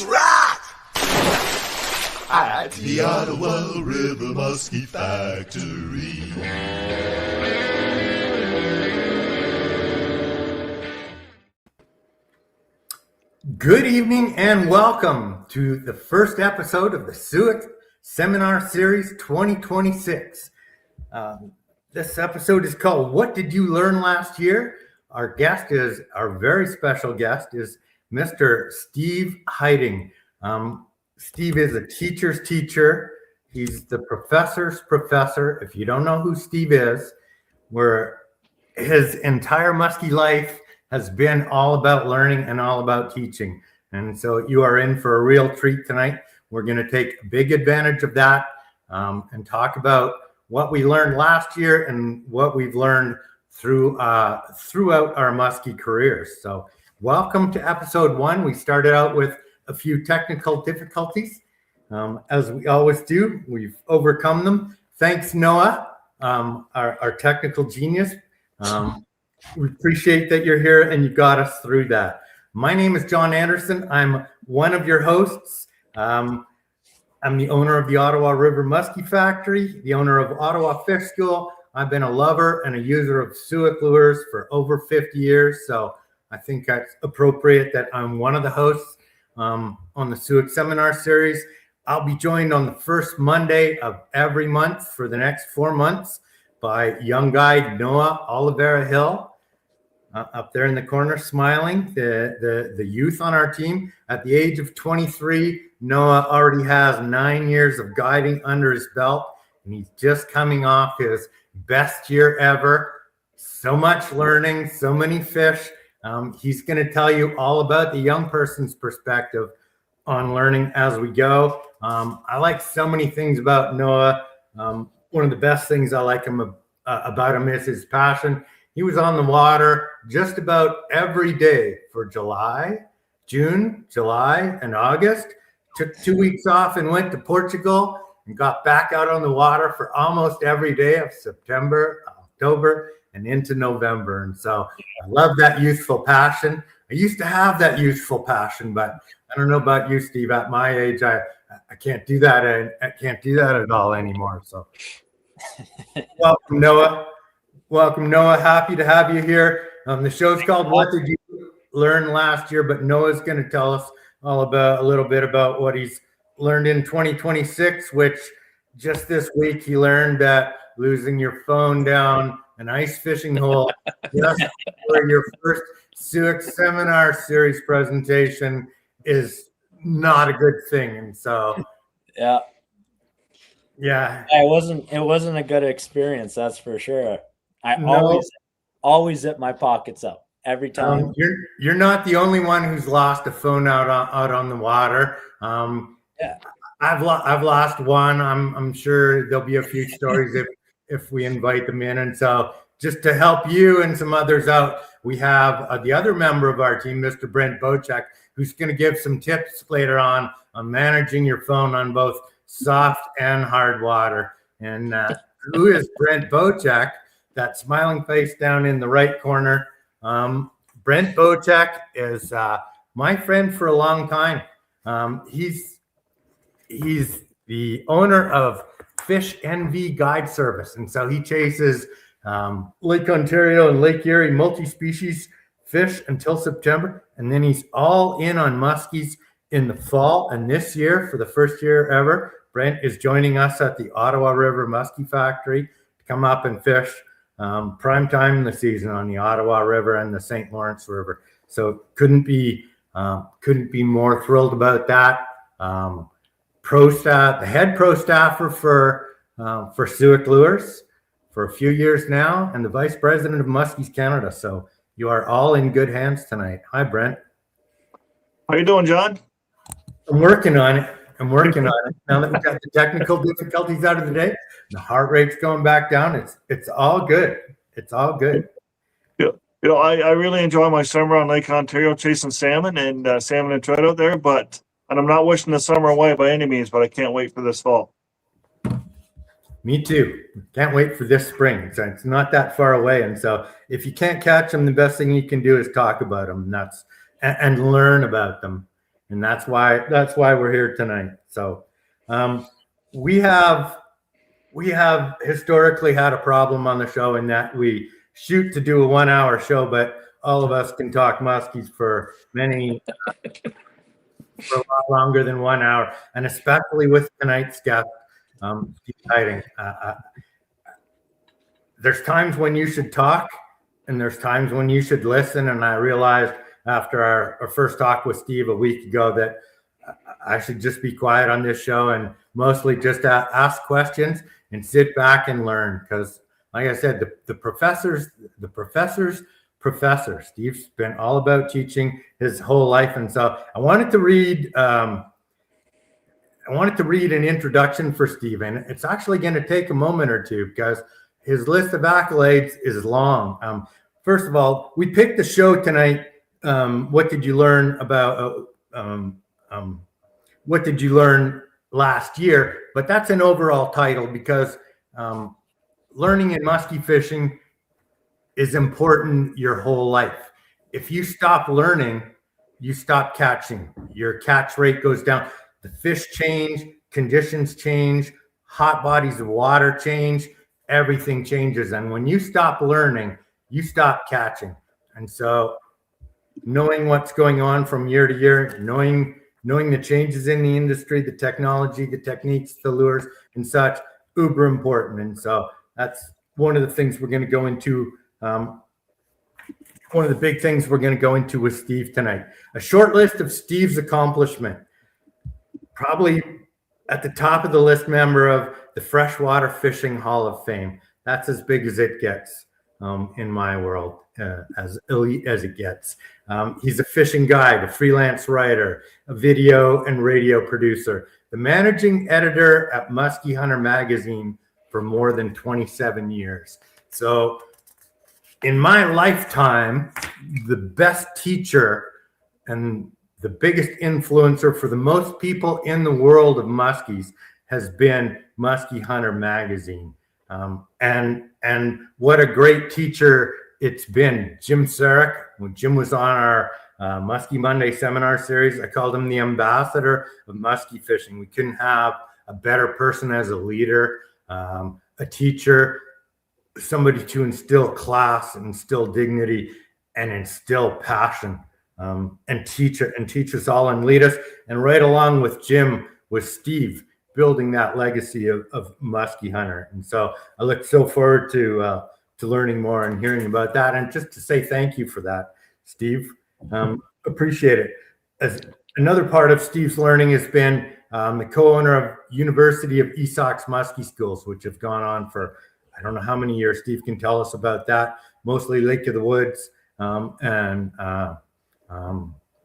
rock! At the Ottawa River Musky Factory. Good evening and welcome to the first episode of the Suick Seminar Series 2026. This episode is called What Did You Learn Last Year? Our very special guest is Mr. Steve HEITING. Steve is a teacher's teacher. He's the professor's professor. If you don't know who Steve is, where his entire Musky life has been all about learning and all about teaching. And so you are in for a real treat tonight. We're going to take big advantage of that and talk about what we learned last year and what we've learned throughout our Musky careers. So welcome to episode 1. We started out with a few technical difficulties. As we always do, we've overcome them. Thanks, Noah, our technical genius. We appreciate that you're here and you got us through that. My name is John Anderson. I'm one of your hosts. I'm the owner of the Ottawa River Musky Factory, the owner of Ottawa Fish School. I've been a lover and a user of Suick lures for over 50 years. So I think that's appropriate that I'm one of the hosts on the Suick Seminar Series. I'll be joined on the first Monday of every month for the next 4 months by young guide Noah Oliveira Hill. Up there in the corner smiling, the youth on our team. At the age of 23, Noah already has 9 years of guiding under his belt, and he's just coming off his best year ever. So much learning, so many fish. He's going to tell you all about the young person's perspective on learning as we go. I like so many things about Noah. One of the best things I like about him is his passion. He was on the water just about every day for June, July, and August. Took 2 weeks off and went to Portugal and got back out on the water for almost every day of September, October, and into November. And so I love that youthful passion. I used to have that youthful passion, but I don't know about you, Steve. At my age, I can't do that. I can't do that at all anymore. So welcome, Noah. Welcome, Noah. Happy to have you here. The show's called What Did You Learn Last Year? But Noah's going to tell us a little bit about what he's learned in 2026, which just this week he learned that losing your phone down an ice fishing hole just for your first Suick Seminar Series presentation is not a good thing. And so, yeah, it wasn't a good experience, that's for sure. Always zip my pockets up every time. You're not the only one who's lost a phone out on the water. I've lost one. I'm sure there'll be a few stories if we invite them in. And so just to help you and some others out, we have the other member of our team, Mr. Brent Bocek, who's going to give some tips later on managing your phone on both soft and hard water. And who is Brent Bocek? That smiling face down in the right corner. Brent Bocek is my friend for a long time. He's the owner of Fish NV Guide Service. And so he chases Lake Ontario and Lake Erie multi-species fish until September. And then he's all in on muskies in the fall. And this year, for the first year ever, Brent is joining us at the Ottawa River Musky Factory to come up and fish prime time in the season on the Ottawa River and the St. Lawrence River. So couldn't be more thrilled about that. The head pro staffer for Suick Lures for a few years now, and the vice president of Muskies Canada. So you are all in good hands tonight. Hi, Brent. How you doing, John? I'm working on it. Now that we've got the technical difficulties out of the day, the heart rate's going back down. It's all good. It's all good. Yeah. I really enjoy my summer on Lake Ontario chasing salmon and salmon and trout out there, and I'm not wishing the summer away by any means, but I can't wait for this fall. Me too. Can't wait for this spring. So it's not that far away. And so if you can't catch them, the best thing you can do is talk about them and learn about them. and that's why we're here tonight. So we have historically had a problem on the show in that we shoot to do a 1 hour show, but all of us can talk muskies for a lot longer than 1 hour, and especially with tonight's guest, Steve HEITING. There's times when you should talk, and there's times when you should listen. And I realized after our first talk with Steve a week ago that I should just be quiet on this show and mostly just ask questions and sit back and learn. Because, like I said, the professor's professor. Steve's been all about teaching his whole life, and so I wanted to read an introduction for Steve, and it's actually going to take a moment or two because his list of accolades is long. First of all, we picked the show tonight. What did you learn about? What did you learn last year? But that's an overall title because learning in musky fishing is important your whole life. If you stop learning, you stop catching. Your catch rate goes down. The fish change, conditions change, hot bodies of water change, everything changes. And when you stop learning, you stop catching. And so knowing what's going on from year to year, knowing the changes in the industry, the technology, the techniques, the lures and such, uber important. And so that's one of the things we're going to go into. One of the big things we're going to go into with Steve tonight. A short list of Steve's accomplishment. Probably at the top of the list, member of the Freshwater Fishing Hall of Fame. That's as big as it gets in my world, as elite as it gets. He's a fishing guide, a freelance writer, a video and radio producer, the managing editor at Musky Hunter magazine for more than 27 years. So in my lifetime, the best teacher and the biggest influencer for the most people in the world of muskies has been Musky Hunter magazine. And what a great teacher it's been. Jim Suick, when Jim was on our Musky Monday seminar series, I called him the ambassador of musky fishing. We couldn't have a better person as a leader, a teacher, somebody to instill class, instill dignity, and instill passion, and teach us all and lead us. And right along with Jim was Steve, building that legacy of Musky Hunter. And so I look so forward to learning more and hearing about that. And just to say thank you for that, Steve. Appreciate it. As another part of Steve's learning has been the co-owner of University of Esau's Muskie Schools, which have gone on for I don't know how many years. Steve can tell us about that. Mostly Lake of the Woods and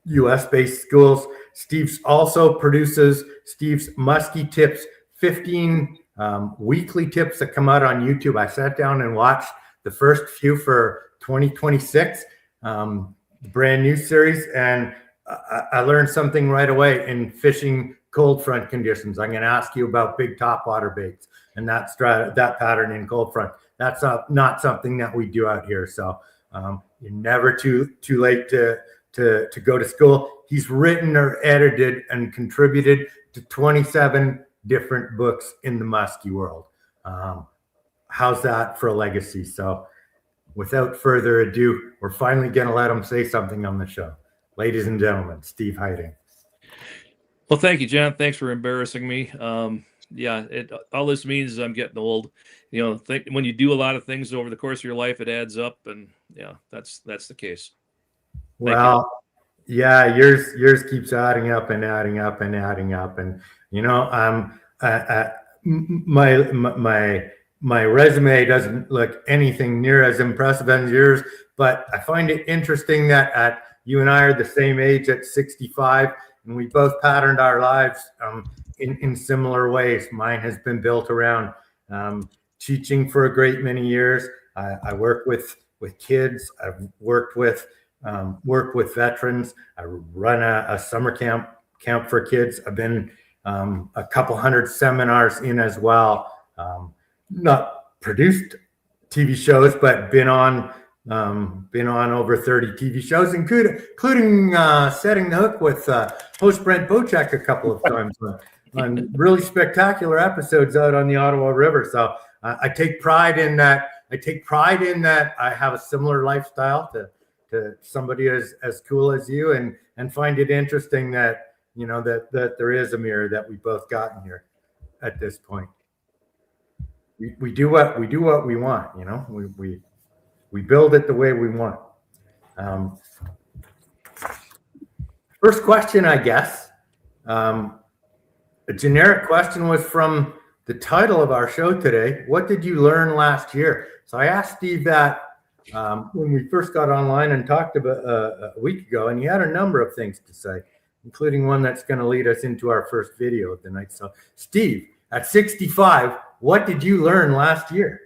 U.S.-based schools. Steve's also produces Steve's Muskie Tips, 15 weekly tips that come out on YouTube. I sat down and watched the first few for 2026, the brand new series, and I learned something right away in fishing cold front conditions. I'm going to ask you about big topwater baits and that pattern in cold front. That's not something that we do out here. So you're never too late to go to school. He's written or edited and contributed to 27 different books in the muskie world. How's that for a legacy? So without further ado, we're finally going to let him say something on the show. Ladies and gentlemen, Steve HEITING. Well, thank you, John. Thanks for embarrassing me. Yeah, all this means is I'm getting old. You know, when you do a lot of things over the course of your life, it adds up, and yeah, that's the case. Well, yeah, yours keeps adding up and adding up and adding up, and you know, my resume doesn't look anything near as impressive as yours, but I find it interesting that you and I are the same age at 65, and we both patterned our lives in similar ways. Mine has been built around teaching for a great many years. I work with kids. I've worked with veterans. I run a summer camp for kids. I've been a couple hundred seminars in as well. Not produced TV shows, but been on Been on over 30 TV shows, including setting the hook with host Brent Bocek a couple of times on really spectacular episodes out on the Ottawa River. So I take pride in that. I have a similar lifestyle to somebody as cool as you, and find it interesting that that there is a mirror that we both got in here at this point. We do what we want. We build it the way we want. First question, I guess. A generic question was from the title of our show today. What did you learn last year? So I asked Steve that when we first got online and talked about a week ago, and he had a number of things to say, including one that's going to lead us into our first video of the night. So Steve, at 65, what did you learn last year?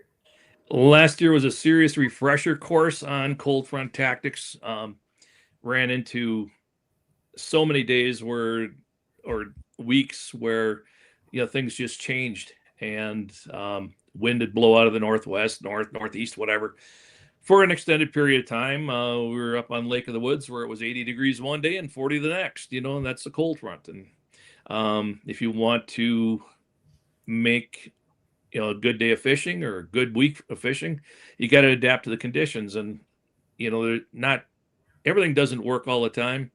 Last year was a serious refresher course on cold front tactics. Ran into so many days or weeks where things just changed, and wind would blow out of the northwest, northeast, whatever, for an extended period of time. We were up on Lake of the Woods where it was 80 degrees one day and 40 the next. And that's a cold front. And if you want to make a good day of fishing or a good week of fishing, you got to adapt to the conditions. And not everything doesn't work all the time,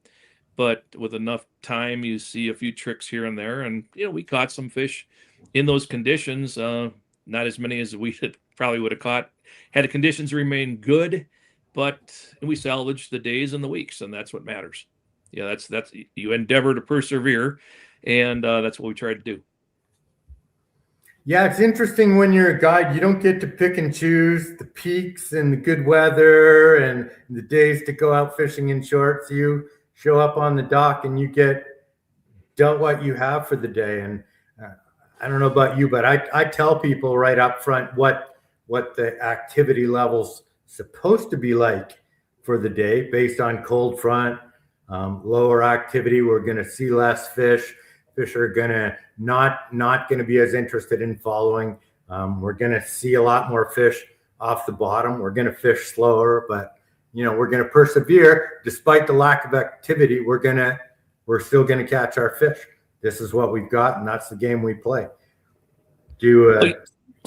but with enough time you see a few tricks here and there. And we caught some fish in those conditions, not as many as we probably would have caught had the conditions remained good, but we salvaged the days and the weeks, and that's what matters. That's you endeavor to persevere, and that's what we try to do. Yeah, it's interesting when you're a guide, you don't get to pick and choose the peaks and the good weather and the days to go out fishing in shorts. You show up on the dock and you get dealt what you have for the day. And I don't know about you, but I tell people right up front what the activity level's supposed to be like for the day based on cold front, lower activity. We're going to see less fish. Fish are gonna not gonna be as interested in following. We're gonna see a lot more fish off the bottom. We're gonna fish slower, but we're gonna persevere despite the lack of activity. We're still gonna catch our fish. This is what we've got, and that's the game we play. Do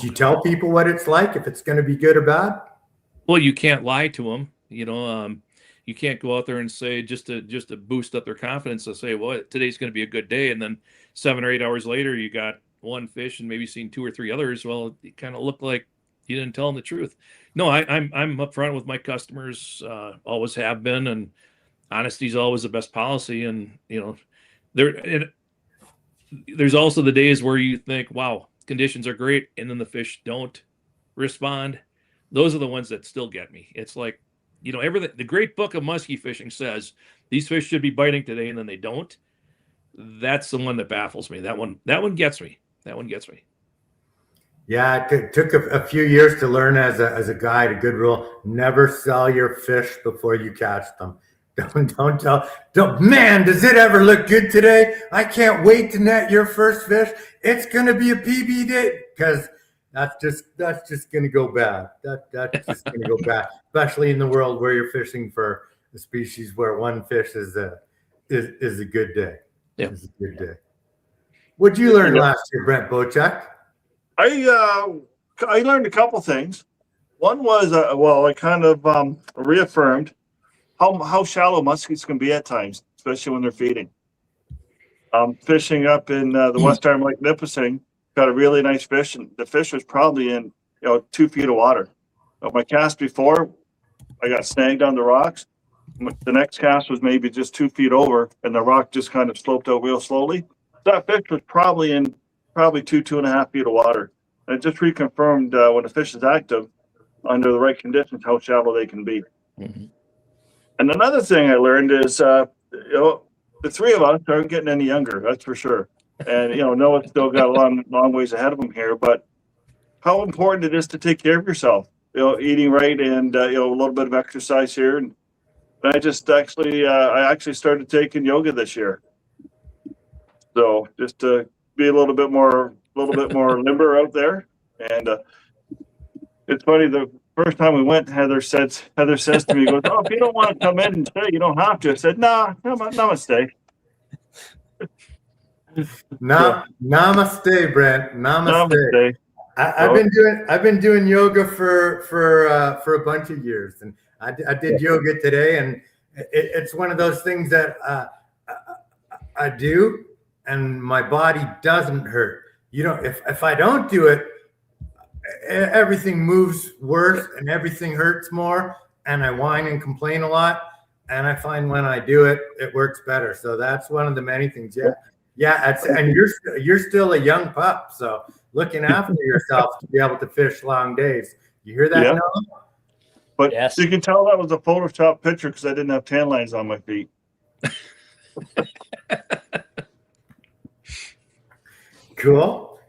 you tell people what it's like, if it's gonna be good or bad? Well, you can't lie to them. You can't go out there and say just to boost up their confidence to say, well, today's going to be a good day, and then 7 or 8 hours later you got one fish and maybe seen 2 or 3 others. Well, it kind of looked like you didn't tell them the truth. No, I'm upfront with my customers, always have been, and honesty is always the best policy. And there's also the days where you think, wow, conditions are great, and then the fish don't respond. Those are the ones that still get me. It's like, everything. The great book of musky fishing says these fish should be biting today, and then they don't. That's the one that baffles me. That one gets me. Yeah, it took a few years to learn as a guide. A good rule: never sell your fish before you catch them. Don't. Man, does it ever look good today? I can't wait to net your first fish. It's gonna be a PB day, because that's just going to go bad. That's just going to go bad, especially in the world where you're fishing for a species where one fish is a good day. Yeah, is a good day. What'd you learn last year, Brent Bocek? I learned a couple things. One was I kind of reaffirmed how shallow muskies can be at times, especially when they're feeding. Fishing up in the West Arm Lake Nipissing. Got a really nice fish, and the fish was probably in 2 feet of water. But my cast before, I got snagged on the rocks. The next cast was maybe just 2 feet over, and the rock just kind of sloped out real slowly. That fish was probably in 2.5 feet of water. And it just reconfirmed when a fish is active under the right conditions how shallow they can be. Mm-hmm. And another thing I learned is the three of us aren't getting any younger, that's for sure. And Noah's still got a long ways ahead of him here, but how important it is to take care of yourself, eating right, and a little bit of exercise here. And I just I actually started taking yoga this year, so just to be a little bit more limber out there. And it's funny, first time we went, Heather says to me, goes, "Oh, if you don't want to come in and stay, you don't have to." I said, "Nah, namaste." Namaste, Brent. Namaste. Namaste. I've been doing yoga for a bunch of years, and I did yoga today, and it's one of those things that I do, and my body doesn't hurt. You know, if I don't do it, everything moves worse and everything hurts more, and I whine and complain a lot. And I find when I do it, it works better. So that's one of the many things. Yeah. And you're still a young pup, so looking after yourself to be able to fish long days. You hear that? Yeah. Noah? But Yes. you can tell that was a Photoshop picture because I didn't have tan lines on my feet. Cool.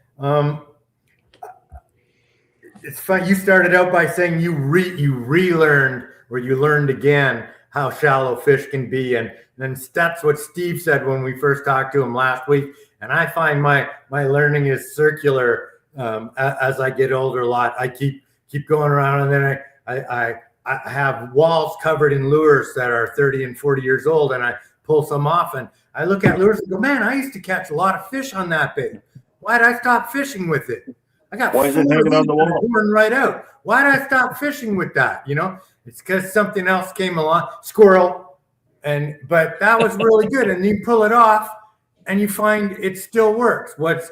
It's fun. You started out by saying you relearned or you learned again how shallow fish can be, and then that's what Steve said when we first talked to him last week. And I find my learning is circular as I get older a lot. I keep going around, and then I have walls covered in lures that are 30 and 40 years old, and I pull some off, and I look at lures and go, man, I used to catch a lot of fish on that bait. Why'd I stop fishing with it? I got Why is it hanging on the wall? Worn right out. Why'd I stop fishing with that? You know, it's because something else came along, squirrel, but that was really good. And you pull it off, and you find it still works. What's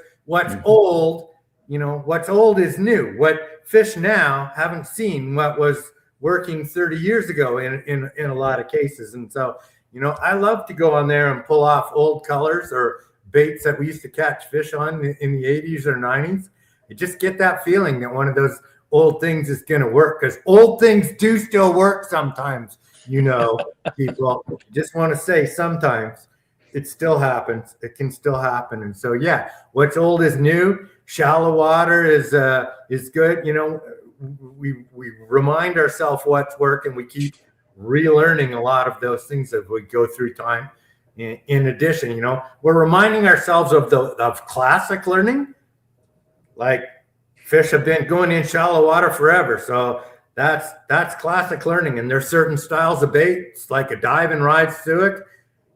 old, you know, what's old is new. What fish now haven't seen what was working 30 years ago in a lot of cases. And so, you know, I love to go on there and pull off old colors or baits that we used to catch fish on in the 80s or 90s. You just get that feeling that one of those old things is going to work, because old things do still work sometimes, you know, people. Just want to say sometimes it still happens. It can still happen. And so, yeah, what's old is new. Shallow water is good. You know, we remind ourselves what's working. We keep relearning a lot of those things as we go through time. In addition, you know, we're reminding ourselves of classic learning. Like fish have been going in shallow water forever. So that's classic learning. And there's certain styles of baits, like a dive and ride Suick,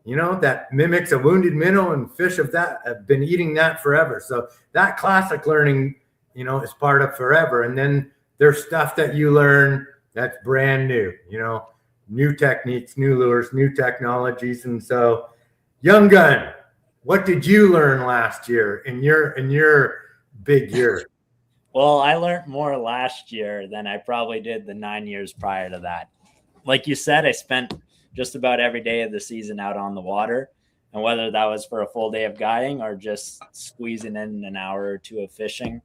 you know, that mimics a wounded minnow, and fish of that have been eating that forever. So that classic learning, you know, is part of forever. And then there's stuff that you learn that's brand new, you know, new techniques, new lures, new technologies. And so, young gun, what did you learn last year in your big year? Well, I learned more last year than I probably did the 9 years prior to that. Like you said, I spent just about every day of the season out on the water, and whether that was for a full day of guiding or just squeezing in an hour or two of fishing,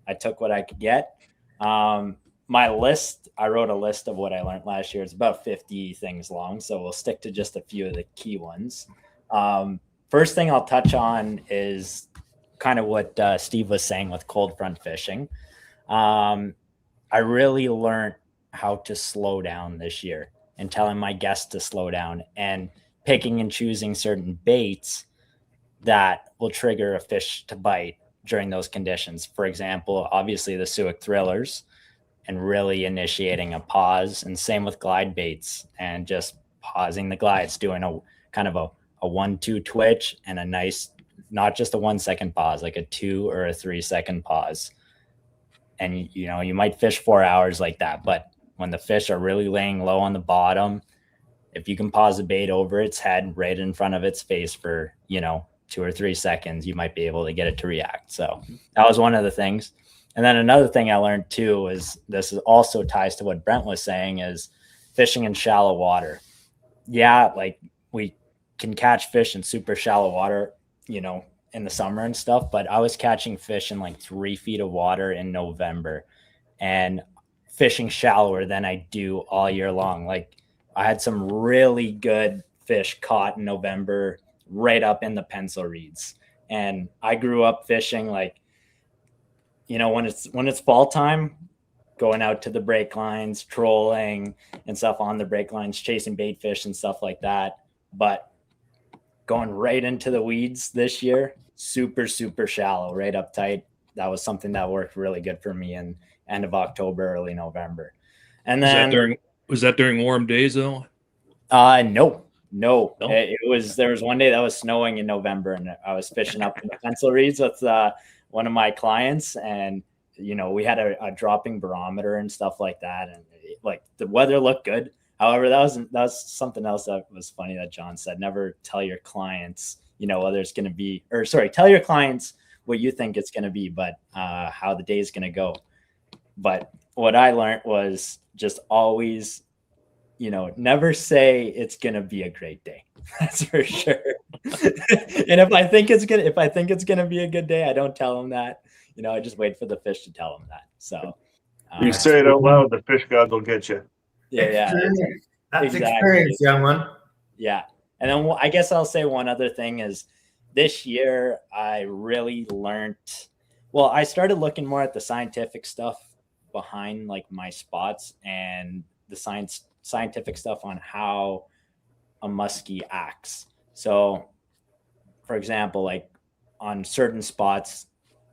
I took what I could get. My list, I wrote a list of what I learned last year. It's about 50 things long, so we'll stick to just a few of the key ones. First thing I'll touch on is kind of what Steve was saying with cold front fishing. I really learned how to slow down this year, and telling my guests to slow down, and picking and choosing certain baits that will trigger a fish to bite during those conditions. For example, obviously the Suick thrillers, and really initiating a pause, and same with glide baits, and just pausing the glides, doing a kind of a 1-2 twitch and a nice, not just a 1 second pause, like a 2 or a 3 second pause. And, you know, you might fish 4 hours like that, but when the fish are really laying low on the bottom, if you can pause the bait over its head right in front of its face for, you know, 2 or 3 seconds, you might be able to get it to react. So that was one of the things. And then another thing I learned too is, this also ties to what Brent was saying, is fishing in shallow water. Yeah, like we can catch fish in super shallow water, you know, in the summer and stuff, but I was catching fish in like 3 feet of water in November, and fishing shallower than I do all year long. Like I had some really good fish caught in November right up in the pencil reeds. And I grew up fishing, like, you know, when it's fall time, going out to the break lines, trolling and stuff on the break lines, chasing bait fish and stuff like that. But going right into the weeds this year, super, super shallow, right up tight. That was something that worked really good for me in end of October, early November. And Was then that during warm days though? no. No? It was, there was one day that was snowing in November, and I was fishing up in the Pencil Reeds with one of my clients, and we had a dropping barometer and stuff like that, and like the weather looked good. However, that was something else that was funny that John said. Never tell your clients, whether it's going to be, or sorry, tell your clients what you think it's going to be, but how the day is going to go. But what I learned was just always, never say it's going to be a great day. That's for sure. And if I think it's going to be a good day, I don't tell them that. I just wait for the fish to tell them that. So You say it out loud, the fish gods will get you. Yeah. That's Exactly. experience, young one. Yeah. And then I guess I'll say one other thing is this year I really learned, I started looking more at the scientific stuff behind like my spots and the scientific stuff on how a muskie acts. So for example, like on certain spots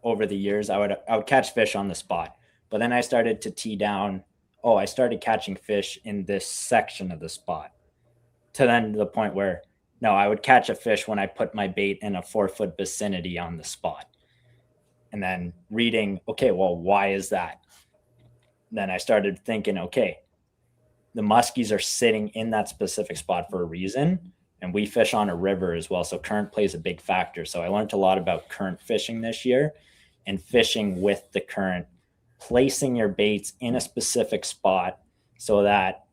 over the years, I would catch fish on the spot, but then I started to tee down. I started catching fish in this section of the spot, to then the point where no, I would catch a fish when I put my bait in a 4-foot vicinity on the spot. And then reading, okay, well, why is that? Then I started thinking, okay, the muskies are sitting in that specific spot for a reason. And we fish on a river as well. So current plays a big factor. So I learned a lot about current fishing this year and fishing with the current, placing your baits in a specific spot so that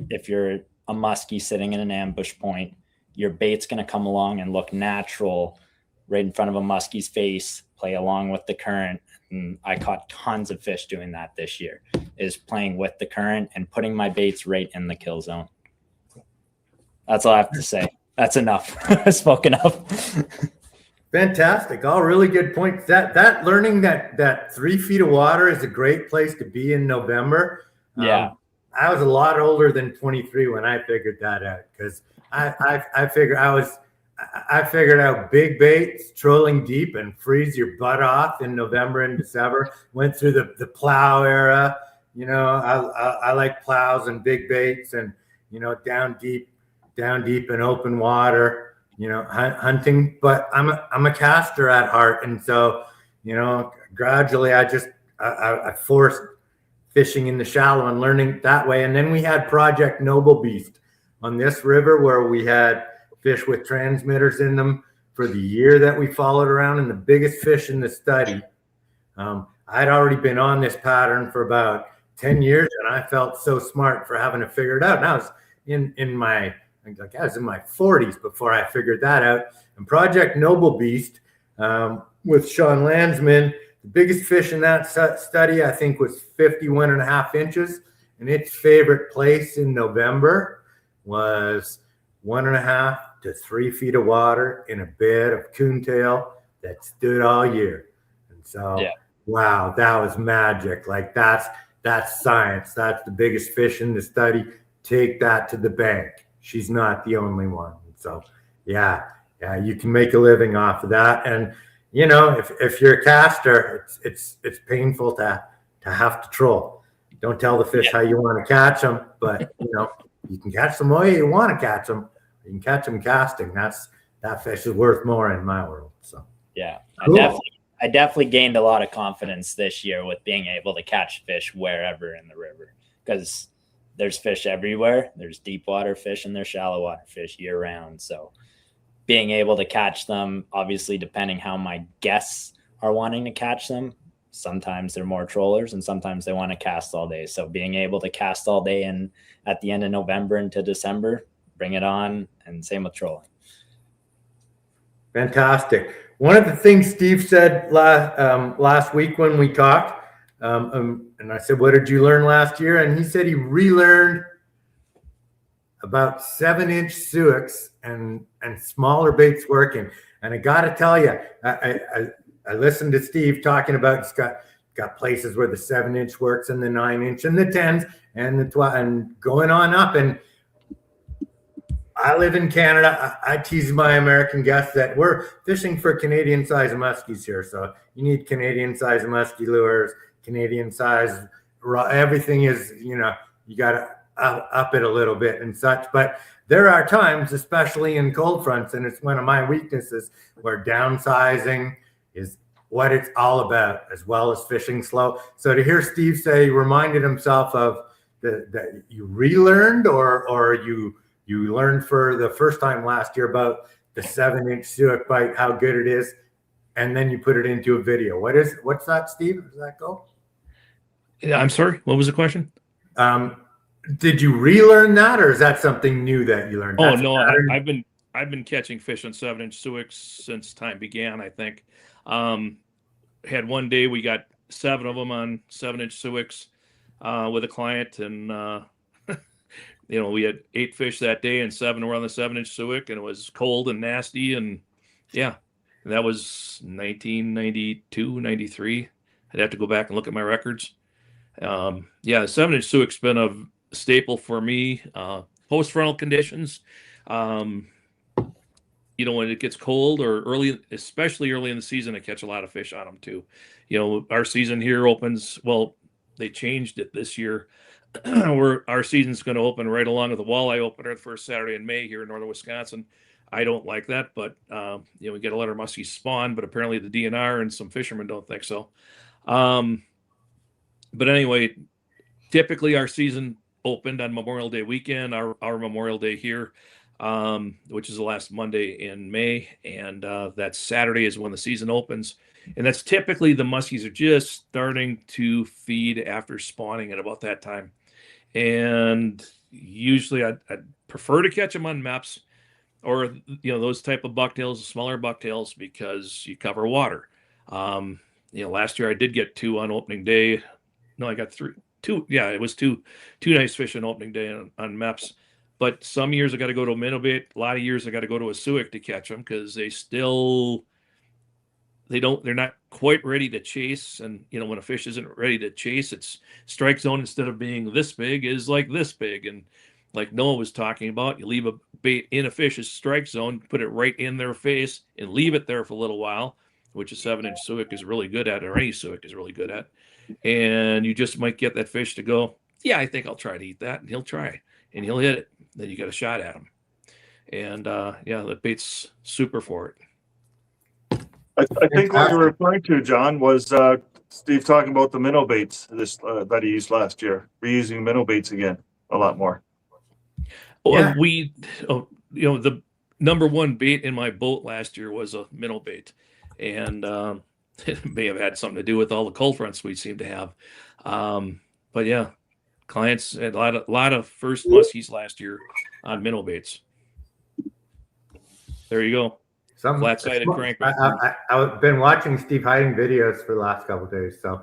if you're a muskie sitting in an ambush point, your bait's going to come along and look natural right in front of a muskie's face, play along with the current. And I caught tons of fish doing that this year, is playing with the current and putting my baits right in the kill zone. That's all I have to say. That's enough. I've spoken up. Fantastic. All really good points. That learning that 3 feet of water is a great place to be in November. Yeah. I was a lot older than 23 when I figured that out, because I figured out big baits, trolling deep, and freeze your butt off in November and December. Went through the plow era. I like plows and big baits, and down deep in open water. Hunting. But I'm a caster at heart, and so gradually I forced fishing in the shallow and learning that way. And then we had Project Noble Beast on this river, where we had fish with transmitters in them for the year that we followed around, and the biggest fish in the study. I'd already been on this pattern for about 10 years, and I felt so smart for having it figured out. And I was in my 40s before I figured that out. And Project Noble Beast with Sean Landsman, the biggest fish in that study, I think, was 51.5 inches. And its favorite place in November was 1.5 to 3 feet of water in a bed of coontail that stood all year. And so, wow, that was magic. Like that's science. That's the biggest fish in the study. Take that to the bank. She's not the only one. So yeah, you can make a living off of that. And if you're a caster, it's painful to have to troll. Don't tell the fish how you want to catch them, but you can catch them the way you want to catch them. You can catch them casting. That fish is worth more in my world. So yeah, cool. I definitely gained a lot of confidence this year with being able to catch fish wherever in the river, because there's fish everywhere. There's deep water fish and there's shallow water fish year round. So being able to catch them, obviously, depending how my guests are wanting to catch them, sometimes they're more trollers and sometimes they want to cast all day. So being able to cast all day and at the end of November into December, bring it on, and same with trolling. Fantastic. One of the things Steve said last week when we talked, and I said, what did you learn last year? And he said he relearned about 7-inch Suicks and smaller baits working. And I got to tell you, I listened to Steve talking about he's got places where the 7-inch works and the 9-inch and the 10s and the 12 and going on up. And I live in Canada. I tease my American guests that we're fishing for Canadian size muskies here. So you need Canadian size muskie lures, Canadian size everything is, you got to up it a little bit and such. But there are times, especially in cold fronts, and it's one of my weaknesses, where downsizing is what it's all about, as well as fishing slow. So to hear Steve say he reminded himself of that you relearned or you learned for the first time last year about the 7-inch Suick bite, how good it is, and then you put it into a video. What's that, Steve? Does that go? Yeah, I'm sorry. What was the question? Did you relearn that, or is that something new that you learned? Oh, no, I've been catching fish on 7-inch Suicks since time began, I think. Had one day we got 7 of them on 7-inch Suicks with a client, and we had 8 fish that day, and 7 were on the 7-inch Suick, and it was cold and nasty, and yeah, that was 1992, 93. I'd have to go back and look at my records. The 7-inch Suick's been a staple for me. Post frontal conditions, when it gets cold or early, especially early in the season, I catch a lot of fish on them too. Our season here opens, well, they changed it this year. Our season's going to open right along with the walleye opener the first Saturday in May here in northern Wisconsin. I don't like that, but we get a lot of muskies spawn, but apparently the DNR and some fishermen don't think so. But anyway, typically our season opened on Memorial Day weekend, our Memorial Day here, which is the last Monday in May. And that Saturday is when the season opens. And that's typically the muskies are just starting to feed after spawning at about that time. And usually I'd prefer to catch them on MEPS or, those type of bucktails, smaller bucktails, because you cover water. Last year I did get 2 on opening day. No, I got 3. 2. Yeah, it was two nice fish on opening day on MEPS. But some years I got to go to a minnow bait. A lot of years I got to go to a Suick to catch them, because they're not quite ready to chase. And, when a fish isn't ready to chase, its strike zone, instead of being this big, is like this big. And like Noah was talking about, you leave a bait in a fish's strike zone, put it right in their face and leave it there for a little while, which a 7-inch Suick is really good at, or any Suick is really good at. And you just might get that fish to go, yeah, I think I'll try to eat that. And he'll try, and he'll hit it. Then you got a shot at him. And the bait's super for it. I think what you were referring to, John, was Steve talking about the minnow baits that he used last year. Reusing minnow baits again a lot more. Well, the number one bait in my boat last year was a minnow bait, and it may have had something to do with all the cold fronts we seem to have. But yeah, clients had a lot of first muskies last year on minnow baits. There you go. Flat-sided crankbait. I've been watching Steve HEITING videos for the last couple of days. So,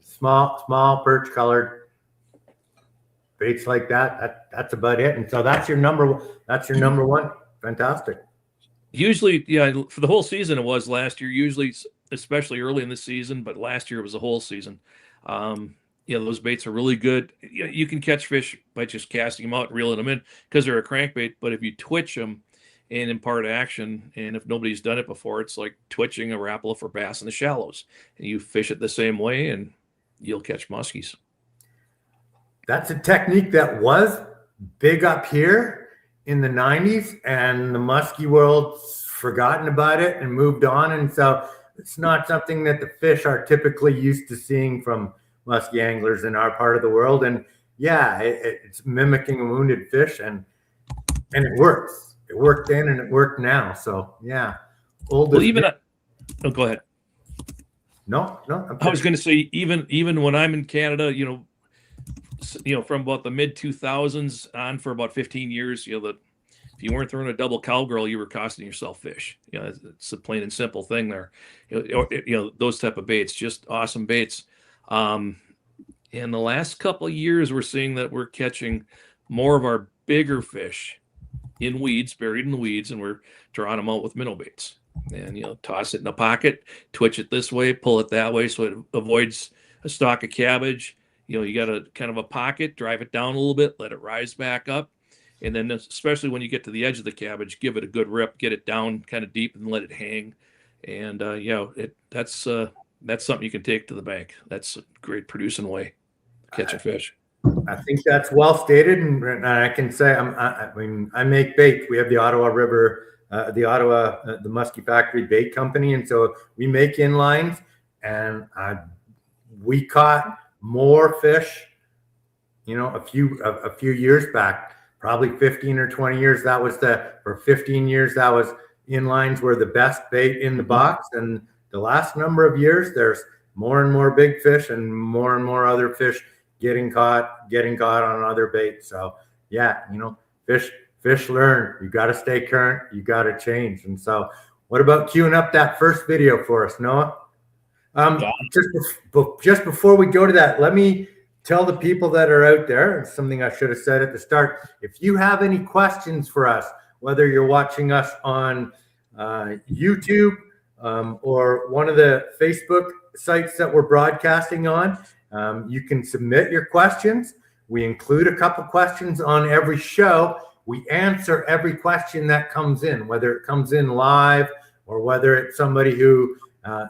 small perch colored baits like that. That's about it. And so that's your number one. Fantastic. Usually, for the whole season it was last year. Usually, especially early in the season, but last year it was the whole season. Those baits are really good. You can catch fish by just casting them out and reeling them in because they're a crankbait. But if you twitch them and impart action, and if nobody's done it before, it's like twitching a Rapala for bass in the shallows. And you fish it the same way, and you'll catch muskies. That's a technique that was big up here in the 90s, and the muskie world's forgotten about it and moved on. And so it's not something that the fish are typically used to seeing from muskie anglers in our part of the world. And it's mimicking a wounded fish, and it works. It worked then and it worked now. So go ahead. No. I was going to say, even when I'm in Canada, from about the mid 2000s on for about 15 years, if you weren't throwing a double cowgirl, you were costing yourself fish. It's a plain and simple thing there. Those type of baits, just awesome baits. In the last couple of years, we're seeing that we're catching more of our bigger fish in weeds, buried in the weeds, and we're drawing them out with minnow baits. And toss it in a pocket, twitch it this way, pull it that way, so it avoids a stalk of cabbage. You got a kind of a pocket, drive it down a little bit, let it rise back up, and then especially when you get to the edge of the cabbage, give it a good rip, get it down kind of deep, and let it hang. And that's that's something you can take to the bank. That's a great producing way to catch a fish. I think that's well stated, and I can say I mean I make bait. We have the Ottawa River, the Musky Factory Bait Company, and so we make inlines, and we caught more fish. You know, a few years back, probably 15 or 20 years. For 15 years that was inlines were the best bait in the box, and the last number of years there's more and more big fish and more other fish getting caught on other baits. So yeah, you know, fish learn. You got to stay current. You got to change. And so, what about queuing up that first video for us, Noah? Just before we go to that, let me tell the people that are out there, and something I should have said at the start. If you have any questions for us, whether you're watching us on YouTube or one of the Facebook sites that we're broadcasting on, you can submit your questions. We include a couple questions on every show. We answer every question that comes in, whether it comes in live or whether it's somebody who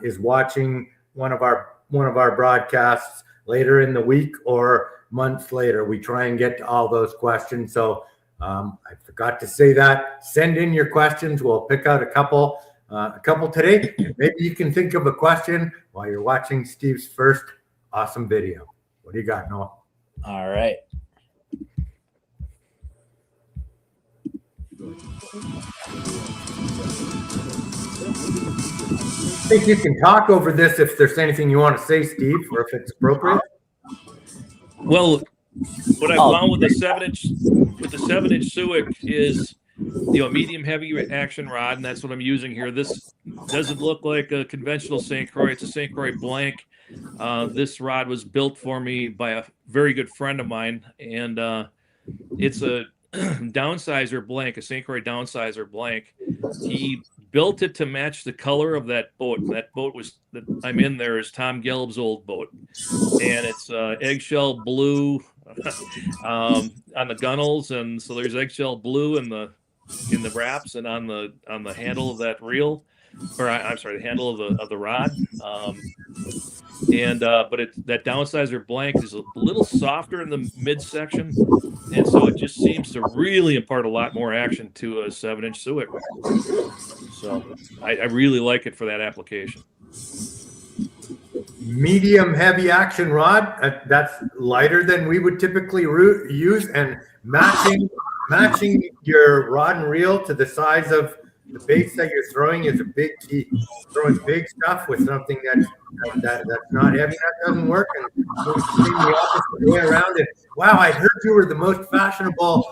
is watching one of our broadcasts later in the week or months later. We try and get to all those questions. So I forgot to say that. Send in your questions. We'll pick out a couple today. Maybe you can think of a question while you're watching Steve's first awesome video. What do you got, Noah? All right. I think you can talk over this if there's anything you want to say, Steve, or if it's appropriate. Well, what I found with the 7-inch Suick is, you know, medium heavy action rod, and that's what I'm using here. This doesn't look like a conventional St. Croix. It's a St. Croix blank. This rod was built for me by a very good friend of mine, and it's a downsizer blank, a St. Croix downsizer blank. He built it to match the color of that boat. That boat that I'm in there is Tom Gelb's old boat, and it's eggshell blue on the gunnels, and so there's eggshell blue in the wraps and on the handle of that reel, or I'm sorry, the handle of the rod. But that downsizer blank is a little softer in the midsection, and so it just seems to really impart a lot more action to a 7-inch Suick. So I really like it for that application. Medium heavy action rod, that's lighter than we would typically use, and matching your rod and reel to the size of the baits that you're throwing is a big key. Throwing big stuff with something that's not heavy, that doesn't work. And so it's the opposite way around it. Wow, I heard you were the most fashionable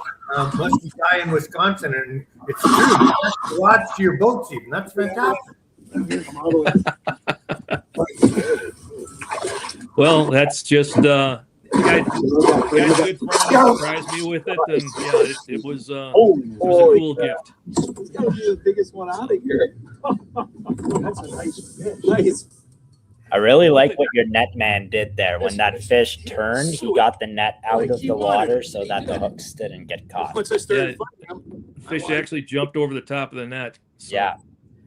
musky guy in Wisconsin, and it's true. You attach rods to your boats even. That's fantastic. Well, that's just guy good friend surprised me with it, and yeah, it was a cool gift. It's gotta be the biggest one out of here. That's a nice. I really like what your net man did there. When that fish turned, he got the net out of the water so that the hooks didn't get caught. Yeah, fish actually jumped over the top of the net. So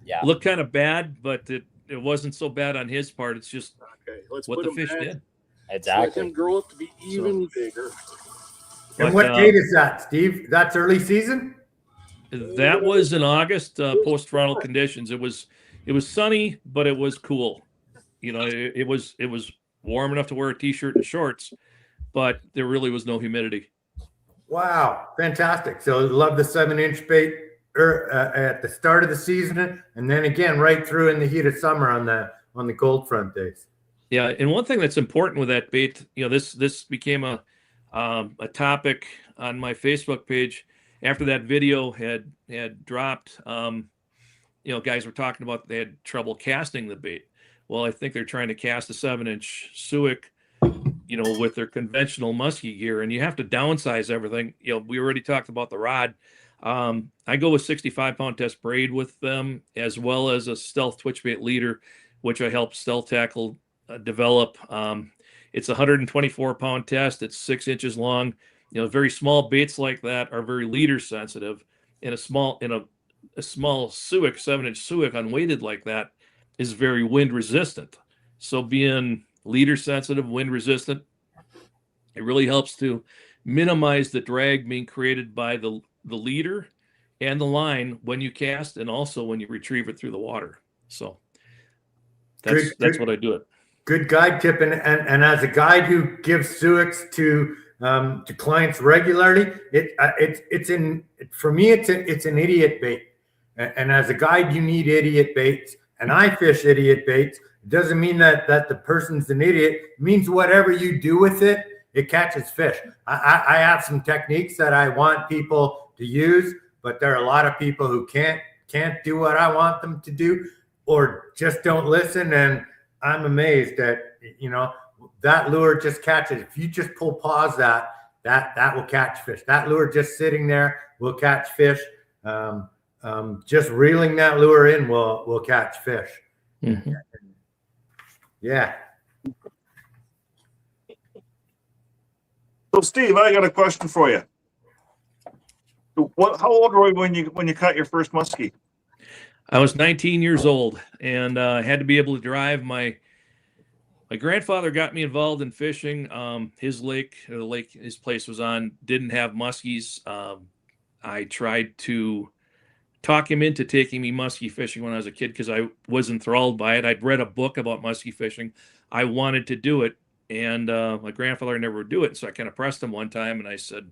Yeah. looked kind of bad, but it wasn't so bad on his part. It's just what the fish did. Let Exactly. him grow up to be even bigger. And what date is that, Steve? That's early season? That was in August, post frontal conditions. It was sunny, but it was cool. You know, it was warm enough to wear a t-shirt and shorts, but there really was no humidity. Wow, fantastic. So love the 7-inch bait at the start of the season, and then again right through in the heat of summer on the cold front days. Yeah, and one thing that's important with that bait, you know, this became a topic on my Facebook page after that video had dropped. You know, guys were talking about they had trouble casting the bait. Well, I think they're trying to cast a 7-inch Suick, you know, with their conventional musky gear, and you have to downsize everything. You know, we already talked about the rod. I go with 65-pound test braid with them, as well as a stealth twitch bait leader, which I helped Stealth Tackle develop. It's a 124-pound test. It's 6 inches long. You know, very small baits like that are very leader sensitive, and a small Suick, 7-inch Suick unweighted like that is very wind resistant. So being leader sensitive, wind resistant, it really helps to minimize the drag being created by the leader and the line when you cast, and also when you retrieve it through the water. So that's what I do it. Good guide tip, and as a guide who gives Suicks to clients regularly, it's an idiot bait, and as a guide you need idiot baits, and I fish idiot baits. It doesn't mean that the person's an idiot. It means whatever you do with it, it catches fish. I have some techniques that I want people to use, but there are a lot of people who can't do what I want them to do, or just don't listen. And I'm amazed that, that lure just catches. If you just pull pause, that will catch fish. That lure just sitting there will catch fish. Just reeling that lure in will catch fish. Mm-hmm. Yeah. So Steve, I got a question for you. How old were you when you caught your first muskie? I was 19 years old, and I had to be able to drive. My grandfather got me involved in fishing. His lake, the lake his place was on, didn't have muskies. I tried to talk him into taking me muskie fishing when I was a kid because I was enthralled by it. I'd read a book about muskie fishing. I wanted to do it, and my grandfather never would do it. So I kind of pressed him one time, and I said,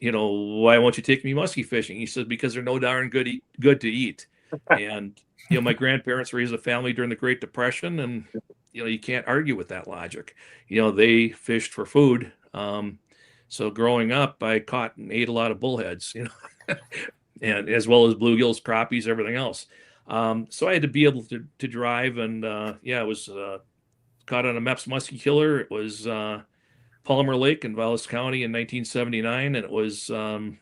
why won't you take me muskie fishing? He said, because they're no darn good to eat. And, my grandparents raised a family during the Great Depression, and, you can't argue with that logic. They fished for food. So growing up, I caught and ate a lot of bullheads, and as well as bluegills, crappies, everything else. So I had to be able to drive, and it was caught on a Mepps muskie killer. It was Palmer Lake in Vallis County in 1979, and it was all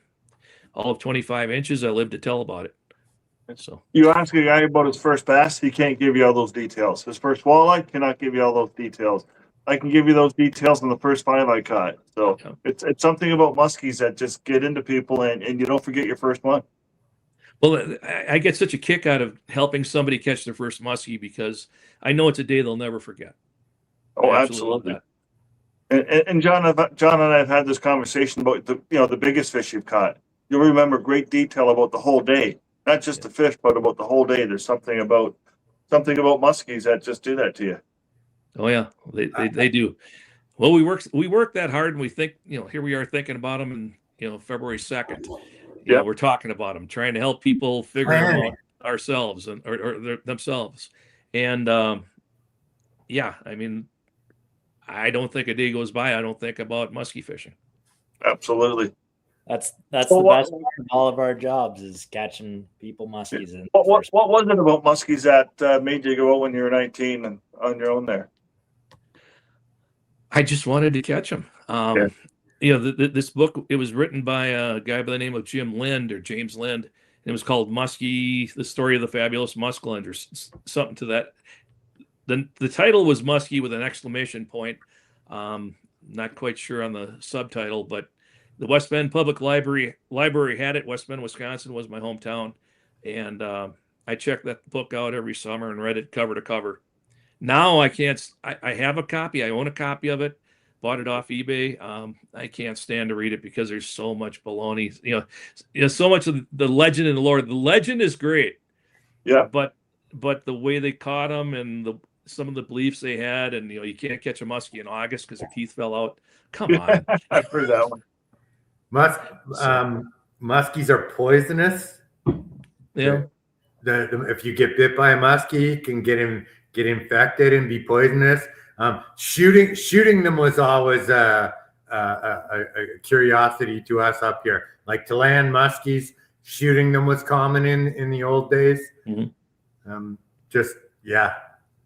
of 25 inches. I lived to tell about it. So you ask a guy about his first bass, he can't give you all those details. His first walleye cannot give you all those details. I can give you those details on the first 5 I caught. So yeah. It's something about muskies that just get into people, and you don't forget your first one. Well, I get such a kick out of helping somebody catch their first muskie because I know it's a day they'll never forget. Oh, absolutely. And John and I have had this conversation about the biggest fish you've caught. You'll remember great detail about the whole day, not just the fish, but about the whole day. There's something about muskies that just do that to you. Oh yeah, they do. Well, we work that hard, and we think, here we are thinking about them, and February 2nd, we're talking about them, trying to help people figure them out ourselves or themselves. And I mean, I don't think a day goes by I don't think about muskie fishing. Absolutely. That's the best part of all of our jobs is catching people muskies. What was it about muskies that made you go out when you were 19 and on your own there? I just wanted to catch them. This book, it was written by a guy by the name of James Lind. And it was called Muskie, The Story of the Fabulous Muskland, or something to that. The title was Muskie with an exclamation point. Not quite sure on the subtitle, but the West Bend Public Library had it. West Bend, Wisconsin was my hometown. And I checked that book out every summer and read it cover to cover. Now I can't. I have a copy. I own a copy of it. Bought it off eBay. I can't stand to read it because there's so much baloney. So much of the legend and the lore. The legend is great. Yeah. But the way they caught them and some of the beliefs they had, and you can't catch a muskie in August because their teeth fell out. Come on. I've heard that one. Muskies are poisonous. Yeah. If you get bit by a muskie, you can get infected and be poisonous. Shooting them was always a curiosity to us up here. Like to land muskies, shooting them was common in the old days. Mm-hmm.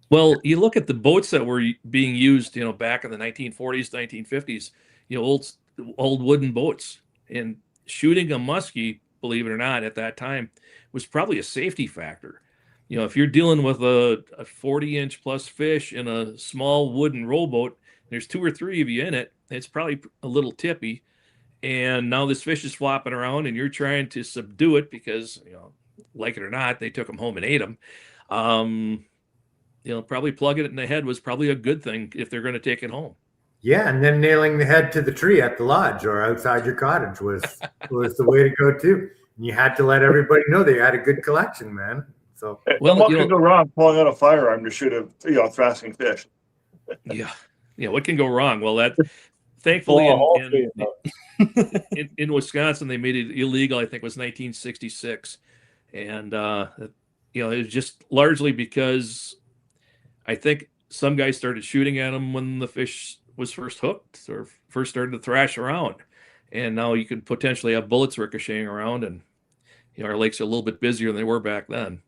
Well, you look at the boats that were being used, back in the 1940s, 1950s, old wooden boats, and shooting a muskie, believe it or not, at that time was probably a safety factor. If you're dealing with a 40-inch plus fish in a small wooden rowboat, there's 2 or 3 of you in it, it's probably a little tippy. And now this fish is flopping around and you're trying to subdue it because, like it or not, they took them home and ate them. probably plugging it in the head was probably a good thing if they're going to take it home. Yeah, and then nailing the head to the tree at the lodge or outside your cottage was the way to go too. And you had to let everybody know they had a good collection, man. So Well, what could go wrong pulling out a firearm to shoot a thrashing fish? yeah, what can go wrong? Well, that thankfully in Wisconsin they made it illegal. I think it was 1966, and it was just largely because I think some guys started shooting at them when the fish was first hooked or first started to thrash around, and now you could potentially have bullets ricocheting around, and our lakes are a little bit busier than they were back then.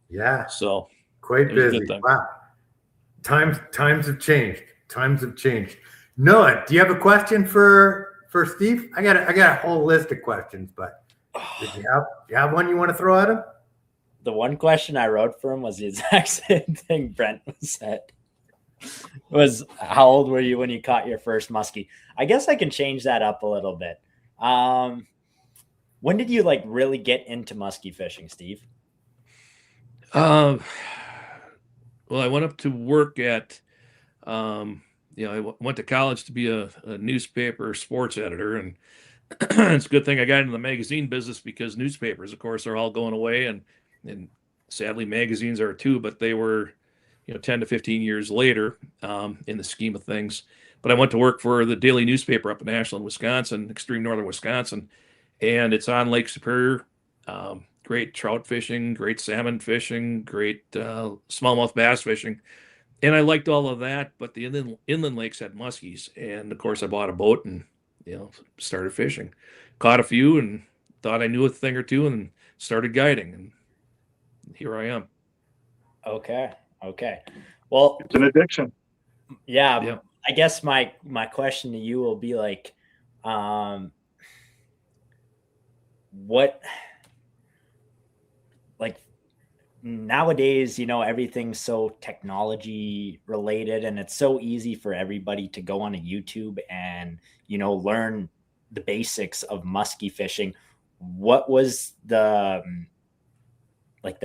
Yeah, so quite busy. Wow, times have changed. Times have changed. Noah, do you have a question for Steve? I got a whole list of questions, but do you have one you want to throw at him? The one question I wrote for him was the exact same thing Brent said. Was how old were you when you caught your first muskie? I guess I can change that up a little bit. When did you really get into muskie fishing, Steve? Well, I went up to work at, I went to college to be a newspaper sports editor, and it's a good thing I got into the magazine business because newspapers, of course, are all going away, and sadly magazines are too, but they were 10 to 15 years later in the scheme of things. But I went to work for the daily newspaper up in Ashland, Wisconsin, extreme northern Wisconsin, and it's on Lake Superior. Great trout fishing, great salmon fishing, great smallmouth bass fishing. And I liked all of that, but the inland lakes had muskies. And of course I bought a boat and, started fishing, caught a few and thought I knew a thing or two and started guiding. And here I am. Okay. Well, It's an addiction. Yeah. I guess my question to you will be what, nowadays, everything's so technology related and it's so easy for everybody to go on a YouTube and, learn the basics of musky fishing. What was the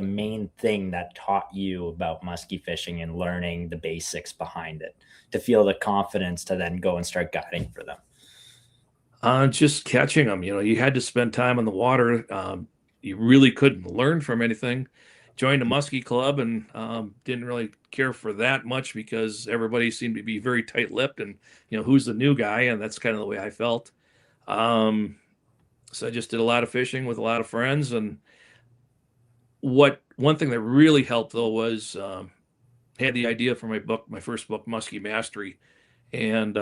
main thing that taught you about musky fishing and learning the basics behind it to feel the confidence to then go and start guiding for them? Just catching them, you had to spend time on the water. You really couldn't learn from anything. Joined a muskie club and didn't really care for that much because everybody seemed to be very tight-lipped and, who's the new guy? And that's kind of the way I felt. So I just did a lot of fishing with a lot of friends. And one thing that really helped though was had the idea for my first book, Muskie Mastery. And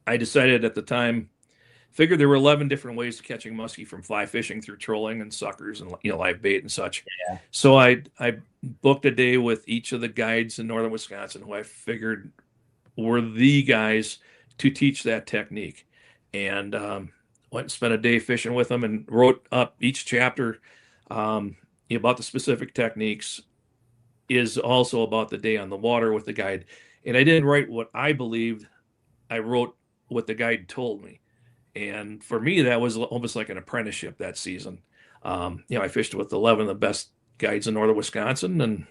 I decided at the time, figured there were 11 different ways to catching muskie, from fly fishing through trolling and suckers and live bait and such. Yeah. So I booked a day with each of the guides in northern Wisconsin who I figured were the guys to teach that technique, and went and spent a day fishing with them and wrote up each chapter about the specific techniques. Is also about the day on the water with the guide, and I didn't write what I believed. I wrote what the guide told me. And for me, that was almost like an apprenticeship that season. I fished with 11 of the best guides in northern Wisconsin,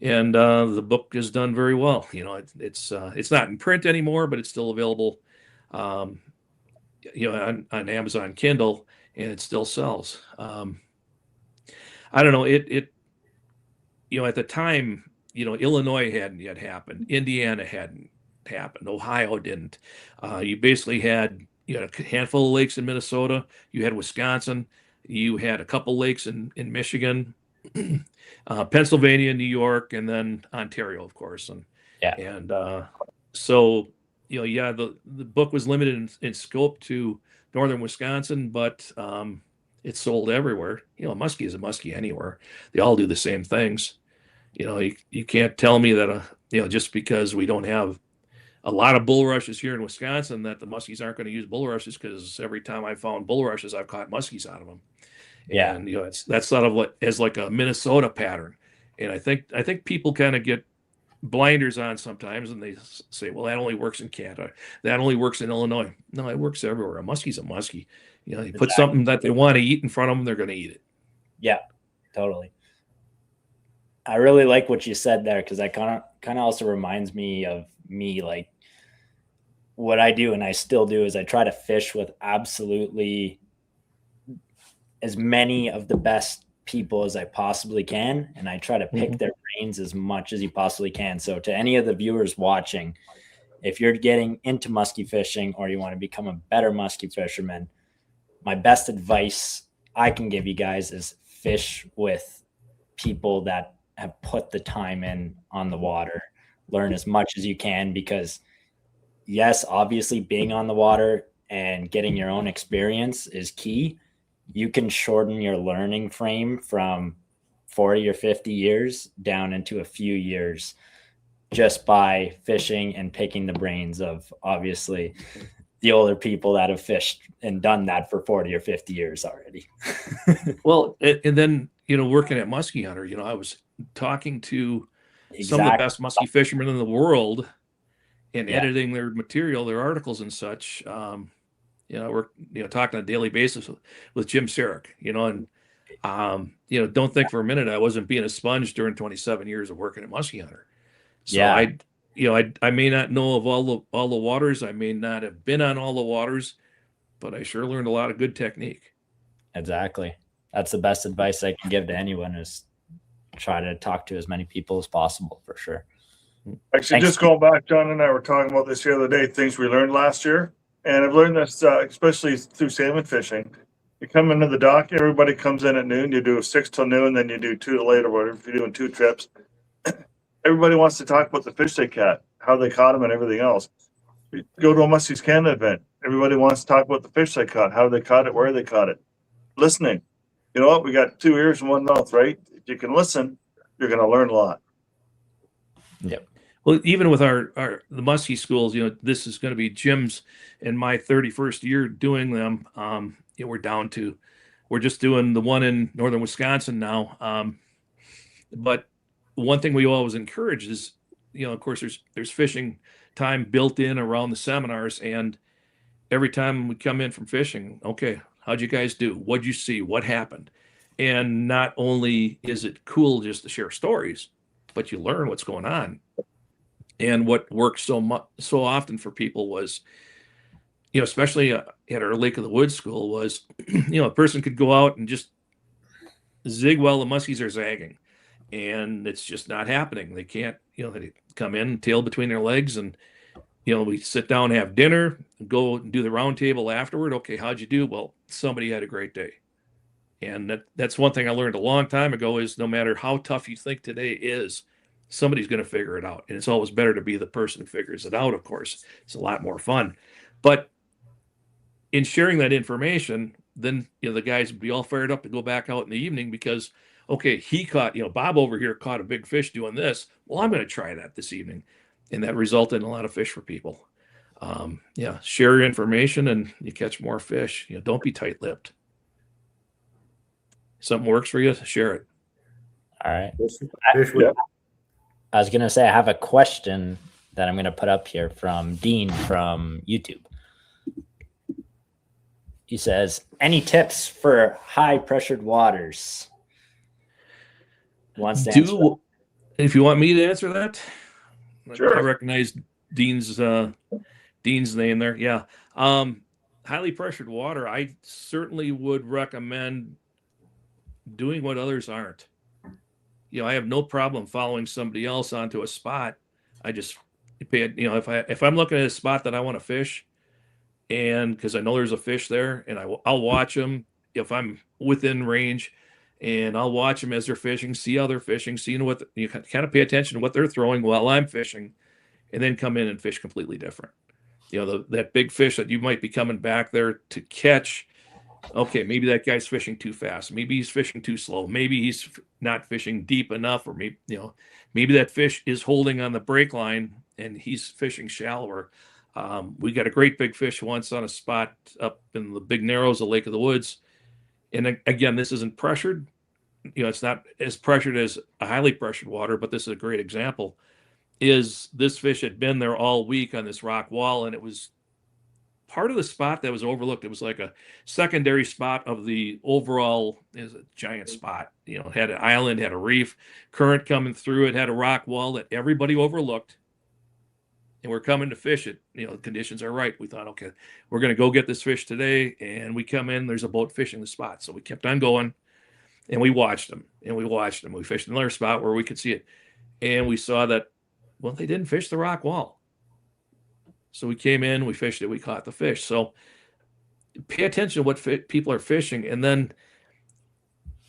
and the book is done very well. It's not in print anymore, but it's still available, on Amazon Kindle, and it still sells. I don't know. It at the time, Illinois hadn't yet happened. Indiana hadn't happened. Ohio didn't. You basically had a handful of lakes in Minnesota. You had Wisconsin. You had a couple lakes in Michigan, Pennsylvania, New York, and then Ontario, of course. So the book was limited in scope to northern Wisconsin, but it's sold everywhere. Muskie is a muskie anywhere. They all do the same things. You can't tell me that just because we don't have a lot of bulrushes here in Wisconsin that the muskies aren't going to use bulrushes, because every time I found bulrushes, I've caught muskies out of them. Yeah. And that's sort of as like a Minnesota pattern. And I think people kind of get blinders on sometimes, and they say, well, that only works in Canada, that only works in Illinois. No, it works everywhere. A muskie's a muskie. You put something that they want to eat in front of them, they're going to eat it. Yeah, totally. I really like what you said there, because that kind of also reminds me of me. Like, what I do and I still do is I try to fish with absolutely as many of the best people as I possibly can, and I try to pick their brains as much as you possibly can. So to any of the viewers watching, if you're getting into musky fishing or you want to become a better musky fisherman, my best advice I can give you guys is fish with people that have put the time in on the water. Learn as much as you can, because yes, obviously being on the water and getting your own experience is key. You can shorten your learning frame from 40 or 50 years down into a few years just by fishing and picking the brains of, obviously, the older people that have fished and done that for 40 or 50 years already. Well, and then, working at Musky Hunter, I was talking to some of the best musky fishermen in the world and editing their material, their articles and such. We're talking on a daily basis with Jim Suick, and don't think for a minute I wasn't being a sponge during 27 years of working at Musky Hunter. So I may not know of all the waters, I may not have been on all the waters, but I sure learned a lot of good technique. Exactly. That's the best advice I can give to anyone, is try to talk to as many people as possible, for sure. Actually, just going back, John and I were talking about this the other day, things we learned last year. And I've learned this, especially through salmon fishing. You come into the dock, everybody comes in at noon, you do 6 till noon, then you do 2 to late or whatever, if you're doing 2 trips. Everybody wants to talk about the fish they caught, how they caught them and everything else. You go to a Muskies Canada event, everybody wants to talk about the fish they caught, how they caught it, where they caught it. Listening. You know what? We got 2 ears and 1 mouth, right? If you can listen, you're going to learn a lot. Yep. Well, even with the musky schools, this is going to be Jim's and my 31st year doing them. We're just doing the one in northern Wisconsin now. But one thing we always encourage is, of course, there's fishing time built in around the seminars, and every time we come in from fishing, okay, how'd you guys do? What'd you see? What happened? And not only is it cool just to share stories, but you learn what's going on. And what worked so often for people was, especially at our Lake of the Woods school, was, a person could go out and just zig while the muskies are zagging, and it's just not happening. They can't, they come in, tail between their legs, and, we sit down, have dinner, go and do the round table afterward. Okay, how'd you do? Well, somebody had a great day. And that's one thing I learned a long time ago, is no matter how tough you think today is, somebody's going to figure it out. And it's always better to be the person who figures it out, of course. It's a lot more fun. But in sharing that information, then, the guys would be all fired up to go back out in the evening because, okay, he caught, Bob over here caught a big fish doing this. Well, I'm going to try that this evening. And that resulted in a lot of fish for people. Share your information and you catch more fish. Don't be tight-lipped. Something works for you, share it. All right. I was going to say, I have a question that I'm going to put up here from Dean from YouTube. He says, any tips for high pressured waters? If you want me to answer that, sure. I recognize Dean's name there. Yeah. Highly pressured water, I certainly would recommend doing what others aren't. I have no problem following somebody else onto a spot. I just pay it. If I'm looking at a spot that I want to fish, and because I know there's a fish there, and I'll watch them if I'm within range, and I'll watch them as they're fishing, see how they're fishing, seeing what you kind of pay attention to what they're throwing while I'm fishing, and then come in and fish completely different. That big fish that you might be coming back there to catch. Okay, maybe that guy's fishing too fast. Maybe he's fishing too slow. Maybe he's not fishing deep enough, or maybe that fish is holding on the break line and he's fishing shallower. We got a great big fish once on a spot up in the big narrows of Lake of the Woods. And again, this isn't pressured. It's not as pressured as a highly pressured water, but this is a great example. Is this fish had been there all week on this rock wall, and it was part of the spot that was overlooked. It was like a secondary spot of the overall is a giant spot. You know, it had an island, had a reef, current coming through. It had a rock wall that everybody overlooked. And we're coming to fish it. You know, the conditions are right. We thought, okay, we're going to go get this fish today. And we come in, there's a boat fishing the spot. So we kept on going and we watched them and we watched them. We fished another spot where we could see it. And we saw that, well, they didn't fish the rock wall. So we came in, we fished it, we caught the fish. So pay attention to what people are fishing. And then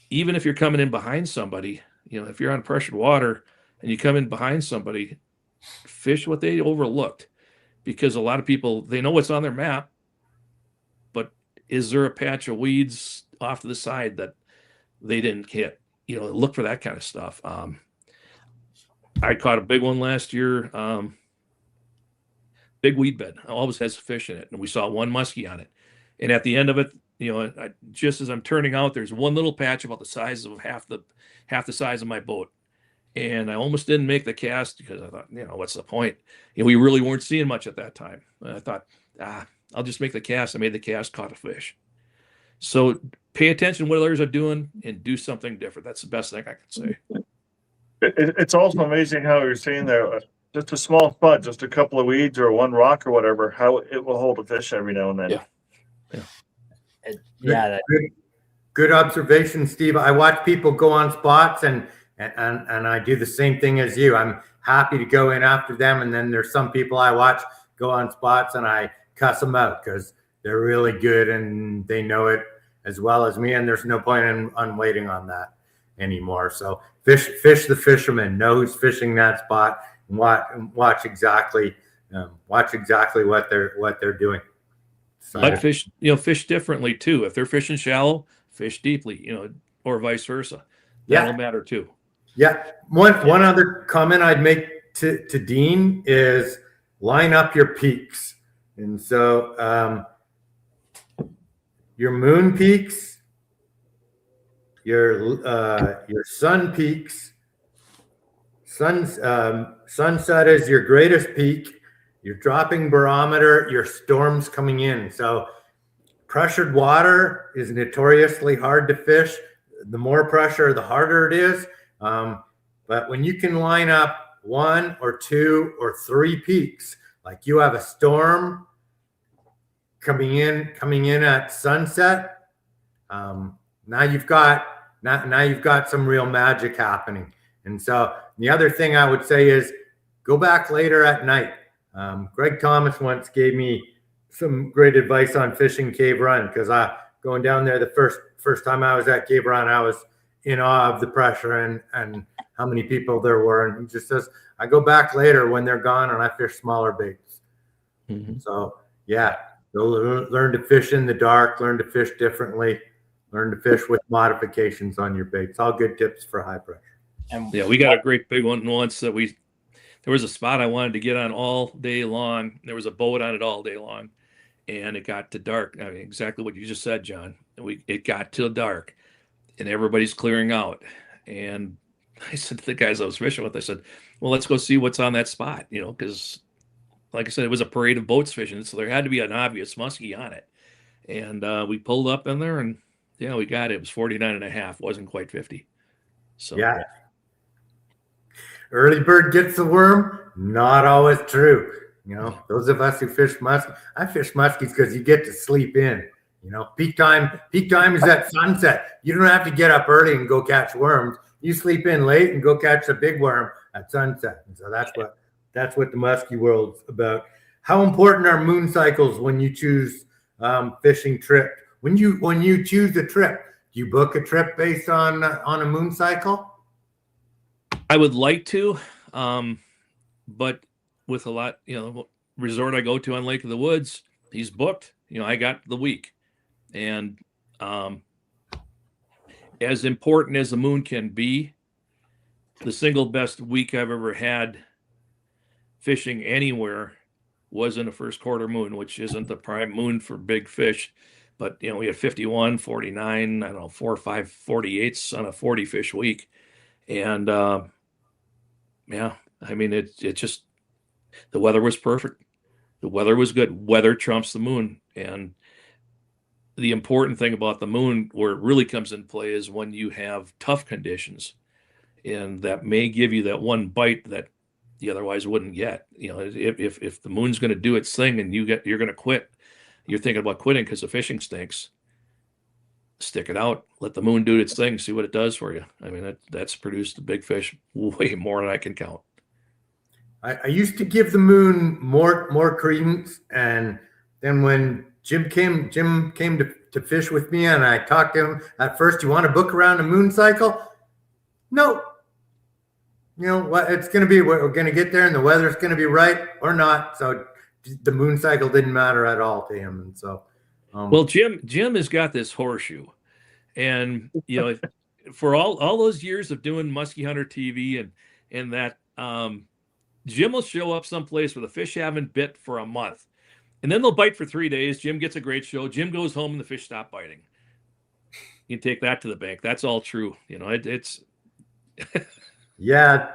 even if you're coming in behind somebody, you know, if you're on pressured water and you come in behind somebody, fish what they overlooked, because a lot of people, they know what's on their map, but is there a patch of weeds off to the side that they didn't hit? You know, look for that kind of stuff. I caught a big one last year, big weed bed, always has fish in it, and we saw one muskie on it. And at the end of it, you know, just as I'm turning out, there's one little patch about the size of half the size of my boat. And I almost didn't make the cast because I thought, you know, what's the point? And we really weren't seeing much at that time. And I thought, I'll just make the cast. I made the cast, caught a fish. So pay attention to what others are doing and do something different. That's the best thing I can say. It's also amazing how you're saying there, just a small spot, just a couple of weeds or one rock or whatever, how it will hold a fish every now and then. Yeah. Good observation, Steve. I watch people go on spots and I do the same thing as you. I'm happy to go in after them. And then there's some people I watch go on spots and I cuss them out because they're really good and they know it as well as me. And there's no point in waiting on that anymore. So fish the fisherman, know who's fishing that spot, and watch exactly what they're doing. So, But fish, you know, fish differently too. If they're fishing shallow, fish deeply, you know, or vice versa. That'll matter too. Yeah. One other comment I'd make to Dean is line up your peaks. And so your moon peaks, your sun peaks, sunset is your greatest peak, your dropping barometer, your storms coming in. So pressured water is notoriously hard to fish. The more pressure, the harder it is. But when you can line up 1 or 2 or 3 peaks, like you have a storm coming in at sunset, now you've got some real magic happening. And so the other thing I would say is go back later at night. Greg Thomas once gave me some great advice on fishing Cave Run, because going down there the first time I was at Cave Run, I was in awe of the pressure and how many people there were. And he just says, I go back later when they're gone and I fish smaller baits. Mm-hmm. So yeah, go learn to fish in the dark, learn to fish differently, learn to fish with modifications on your baits. All good tips for high pressure. And yeah, we got a great big one once that there was a spot I wanted to get on all day long. There was a boat on it all day long, and it got to dark. I mean, exactly what you just said, John. It got till dark, and everybody's clearing out. And I said to the guys I was fishing with, I said, well, let's go see what's on that spot, you know, because like I said, it was a parade of boats fishing, so there had to be an obvious muskie on it. And we pulled up in there, and yeah, we got it. It was 49.5, wasn't quite 50. So yeah. Early bird gets the worm, not always true. You know, those of us who fish muskies, I fish muskies because you get to sleep in. You know, peak time is at sunset. You don't have to get up early and go catch worms. You sleep in late and go catch a big worm at sunset. And so that's what the muskie world's about. How important are moon cycles when you choose fishing trip? When you choose a trip, do you book a trip based on a moon cycle? I would like to, but with a lot, you know, resort I go to on Lake of the Woods, he's booked. You know, I got the week, and as important as the moon can be, the single best week I've ever had fishing anywhere was in a first quarter moon, which isn't the prime moon for big fish. But, you know, we had 51, 49, I don't know, 4 or 5 48s on a 40 fish week. And, yeah, I mean, it just, the weather was perfect. The weather was good. Weather trumps the moon. And the important thing about the moon, where it really comes in play, is when you have tough conditions, and that may give you that one bite that you otherwise wouldn't get. If the moon's going to do its thing and you're going to quit, you're thinking about quitting because the fishing stinks. Stick it out. Let the moon do its thing. See what it does for you. I mean, that's produced a big fish way more than I can count. I used to give the moon more credence, and then when Jim came to fish with me, and I talked to him at first, you want to book around the moon cycle? No. You know what? It's going to be, we're going to get there and the weather's going to be right or not. So the moon cycle didn't matter at all to him. And so, well, Jim has got this horseshoe, and, for all those years of doing Musky Hunter TV and that, Jim will show up someplace where the fish haven't bit for a month, and then they'll bite for 3 days. Jim gets a great show. Jim goes home and the fish stop biting. You can take that to the bank. That's all true. It's yeah,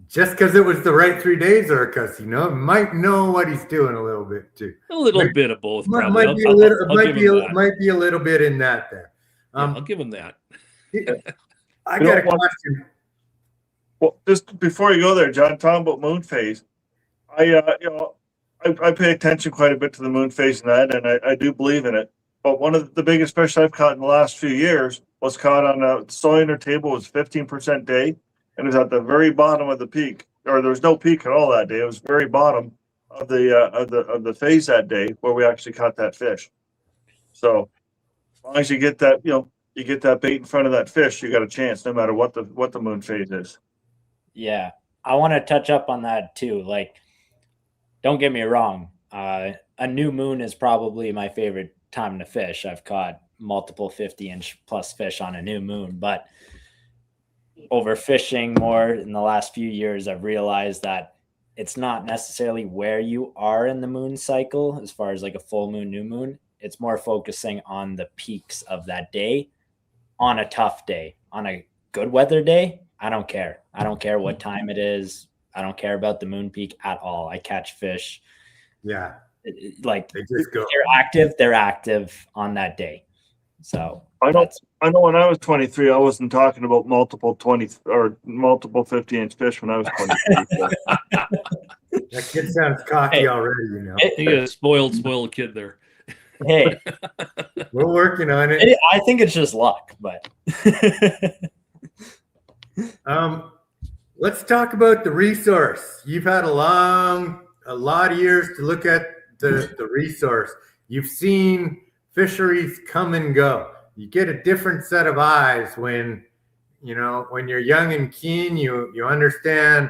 just because it was the right 3 days, or because might know what he's doing a little bit too. A little bit of both. Might be a little bit in that there. I'll give him that. I got a question. Well, just before you go there, John, talking about moon phase, I pay attention quite a bit to the moon phase and that, and I do believe in it. But one of the biggest fish I've caught in the last few years was caught on a Sawyer table. It was 15% day, and it was at the very bottom of the peak, or there was no peak at all that day. It was very bottom of the phase that day where we actually caught that fish. So as long as you get that, you get that bait in front of that fish, you got a chance, no matter what the moon phase is. Yeah, I want to touch up on that too. Like, don't get me wrong. A new moon is probably my favorite time to fish. I've caught multiple 50-inch plus fish on a new moon, but overfishing more in the last few years, I've realized that it's not necessarily where you are in the moon cycle as far as like a full moon, new moon. It's more focusing on the peaks of that day. On a tough day, on a good weather day, I don't care. I don't care what time it is. I don't care about the moon peak at all. I catch fish. Yeah. Like, they just go. They're active on that day. So I know when I was 23, I wasn't talking about multiple 50-inch fish when I was 23. That kid sounds cocky already, You got a spoiled kid there. Hey, we're working on it. I think it's just luck, but let's talk about the resource. You've had a lot of years to look at the resource. You've seen fisheries come and go. You get a different set of eyes when you're young and keen. You understand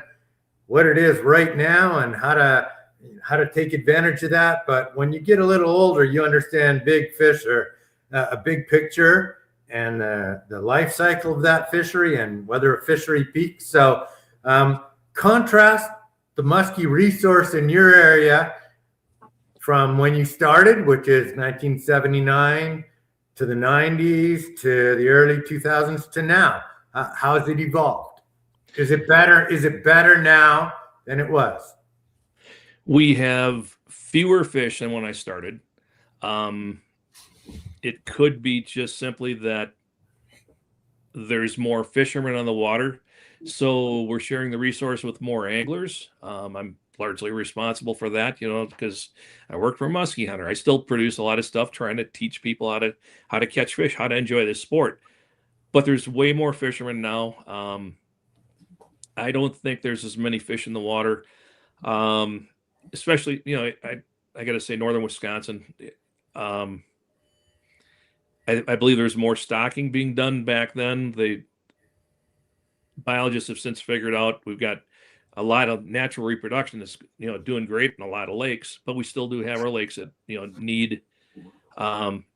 what it is right now and how to take advantage of that. But when you get a little older, you understand big fish are a big picture and the life cycle of that fishery and whether a fishery peaks. So contrast the musky resource in your area from when you started, which is 1979, to the 90s, to the early 2000s, to now. How has it evolved? Is it better? Is it better now than it was? We have fewer fish than when I started. It could be just simply that there's more fishermen on the water, so we're sharing the resource with more anglers. I'm largely responsible for that, because I work for Musky Hunter. I still produce a lot of stuff trying to teach people how to catch fish, how to enjoy this sport. But there's way more fishermen now. I don't think there's as many fish in the water, especially, I got to say northern Wisconsin. I believe there's more stocking being done back then. The biologists have since figured out we've got a lot of natural reproduction that's doing great in a lot of lakes, but we still do have our lakes that need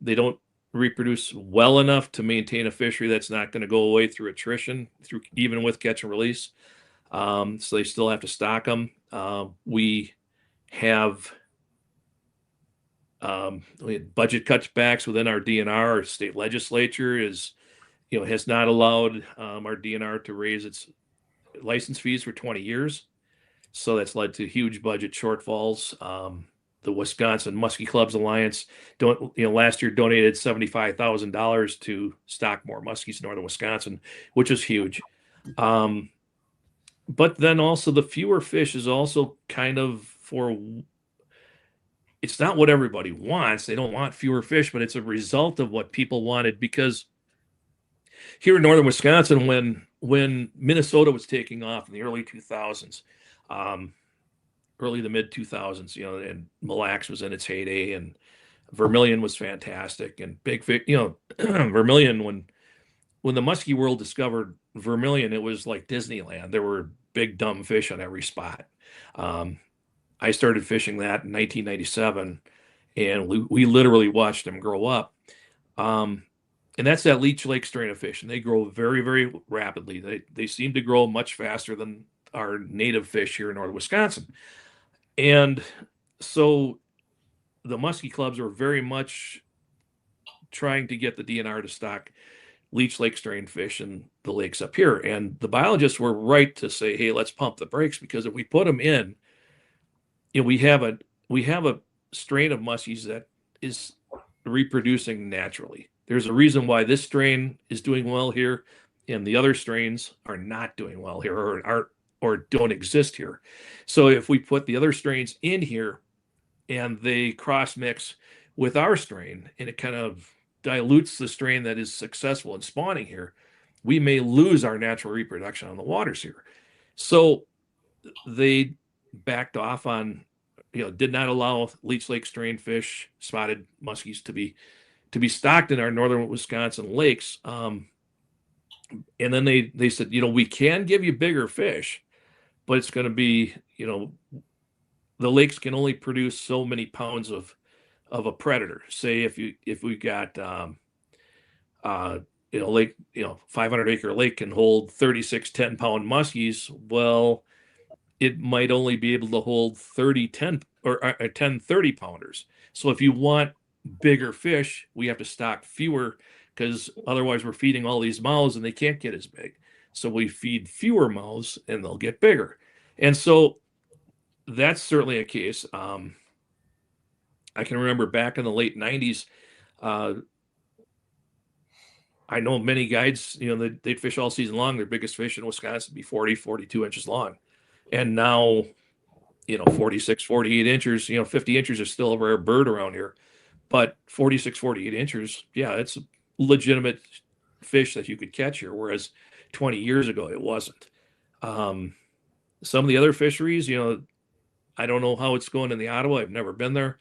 they don't reproduce well enough to maintain a fishery that's not going to go away through attrition, even with catch and release. So they still have to stock them. We have budget cutbacks within our DNR. Our state legislature has not allowed our DNR to raise its license fees for 20 years. So that's led to huge budget shortfalls. the Wisconsin Muskie Clubs Alliance last year donated $75,000 to stock more muskies in northern Wisconsin, which is huge. But then also the fewer fish is also kind of it's not what everybody wants. They don't want fewer fish, but it's a result of what people wanted, because here in northern Wisconsin, when Minnesota was taking off in the early 2000s, early to mid 2000s, and Mille Lacs was in its heyday, and vermilion was fantastic, and big fish, vermilion, when the muskie world discovered vermilion, it was like Disneyland. There were big dumb fish on every spot. I started fishing that in 1997, and we literally watched them grow up. And that's that Leech Lake strain of fish, and they grow very, very rapidly. They seem to grow much faster than our native fish here in northern Wisconsin. And so the muskie clubs are very much trying to get the DNR to stock Leech Lake strain fish in the lakes up here. And the biologists were right to say, hey, let's pump the brakes, because if we put them in, we have a strain of muskies that is reproducing naturally. There's a reason why this strain is doing well here and the other strains are not doing well here, or don't exist here. So if we put the other strains in here and they cross mix with our strain, and it kind of dilutes the strain that is successful in spawning here, we may lose our natural reproduction on the waters here. So they backed off on, did not allow Leech Lake strain fish, spotted muskies, to be stocked in our northern Wisconsin lakes. And then they said, we can give you bigger fish, but it's going to be, the lakes can only produce so many pounds of a predator. Say if we got lake, 500-acre lake can hold 36 10-pound muskies. Well, it might only be able to hold 30 10 30-pounders. So if you want bigger fish, we have to stock fewer, because otherwise we're feeding all these mouths and they can't get as big. So we feed fewer mouths and they'll get bigger. And so that's certainly a case. I can remember back in the late 90s, I know many guides, they'd fish all season long. Their biggest fish in Wisconsin would be 40, 42 inches long. And now, 46, 48 inches, 50 inches is still a rare bird around here. But 46, 48 inches, yeah, it's a legitimate fish that you could catch here, whereas 20 years ago it wasn't. Some of the other fisheries, I don't know how it's going in the Ottawa. I've never been there.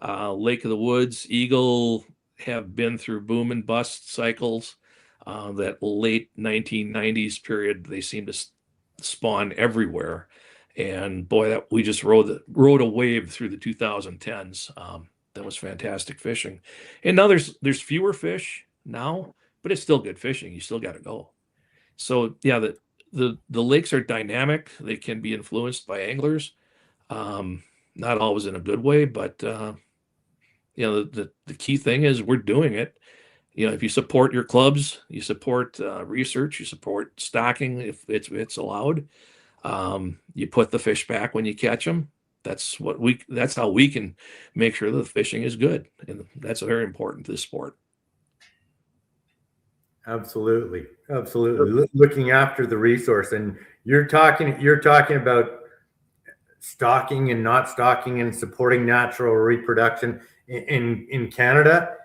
Lake of the Woods, Eagle have been through boom and bust cycles. That late 1990s period, they seem to spawn everywhere. And boy, we just rode a wave through the 2010s. That was fantastic fishing. And now there's fewer fish now, but it's still good fishing. You still got to go. So yeah, the lakes are dynamic. They can be influenced by anglers, not always in a good way, but the key thing is we're doing it. If you support your clubs, you support research, you support stocking if it's allowed. You put the fish back when you catch them. That's how we can make sure that the fishing is good, and that's very important to the sport. Absolutely. Looking after the resource, and you're talking about stocking and not stocking and supporting natural reproduction in Canada.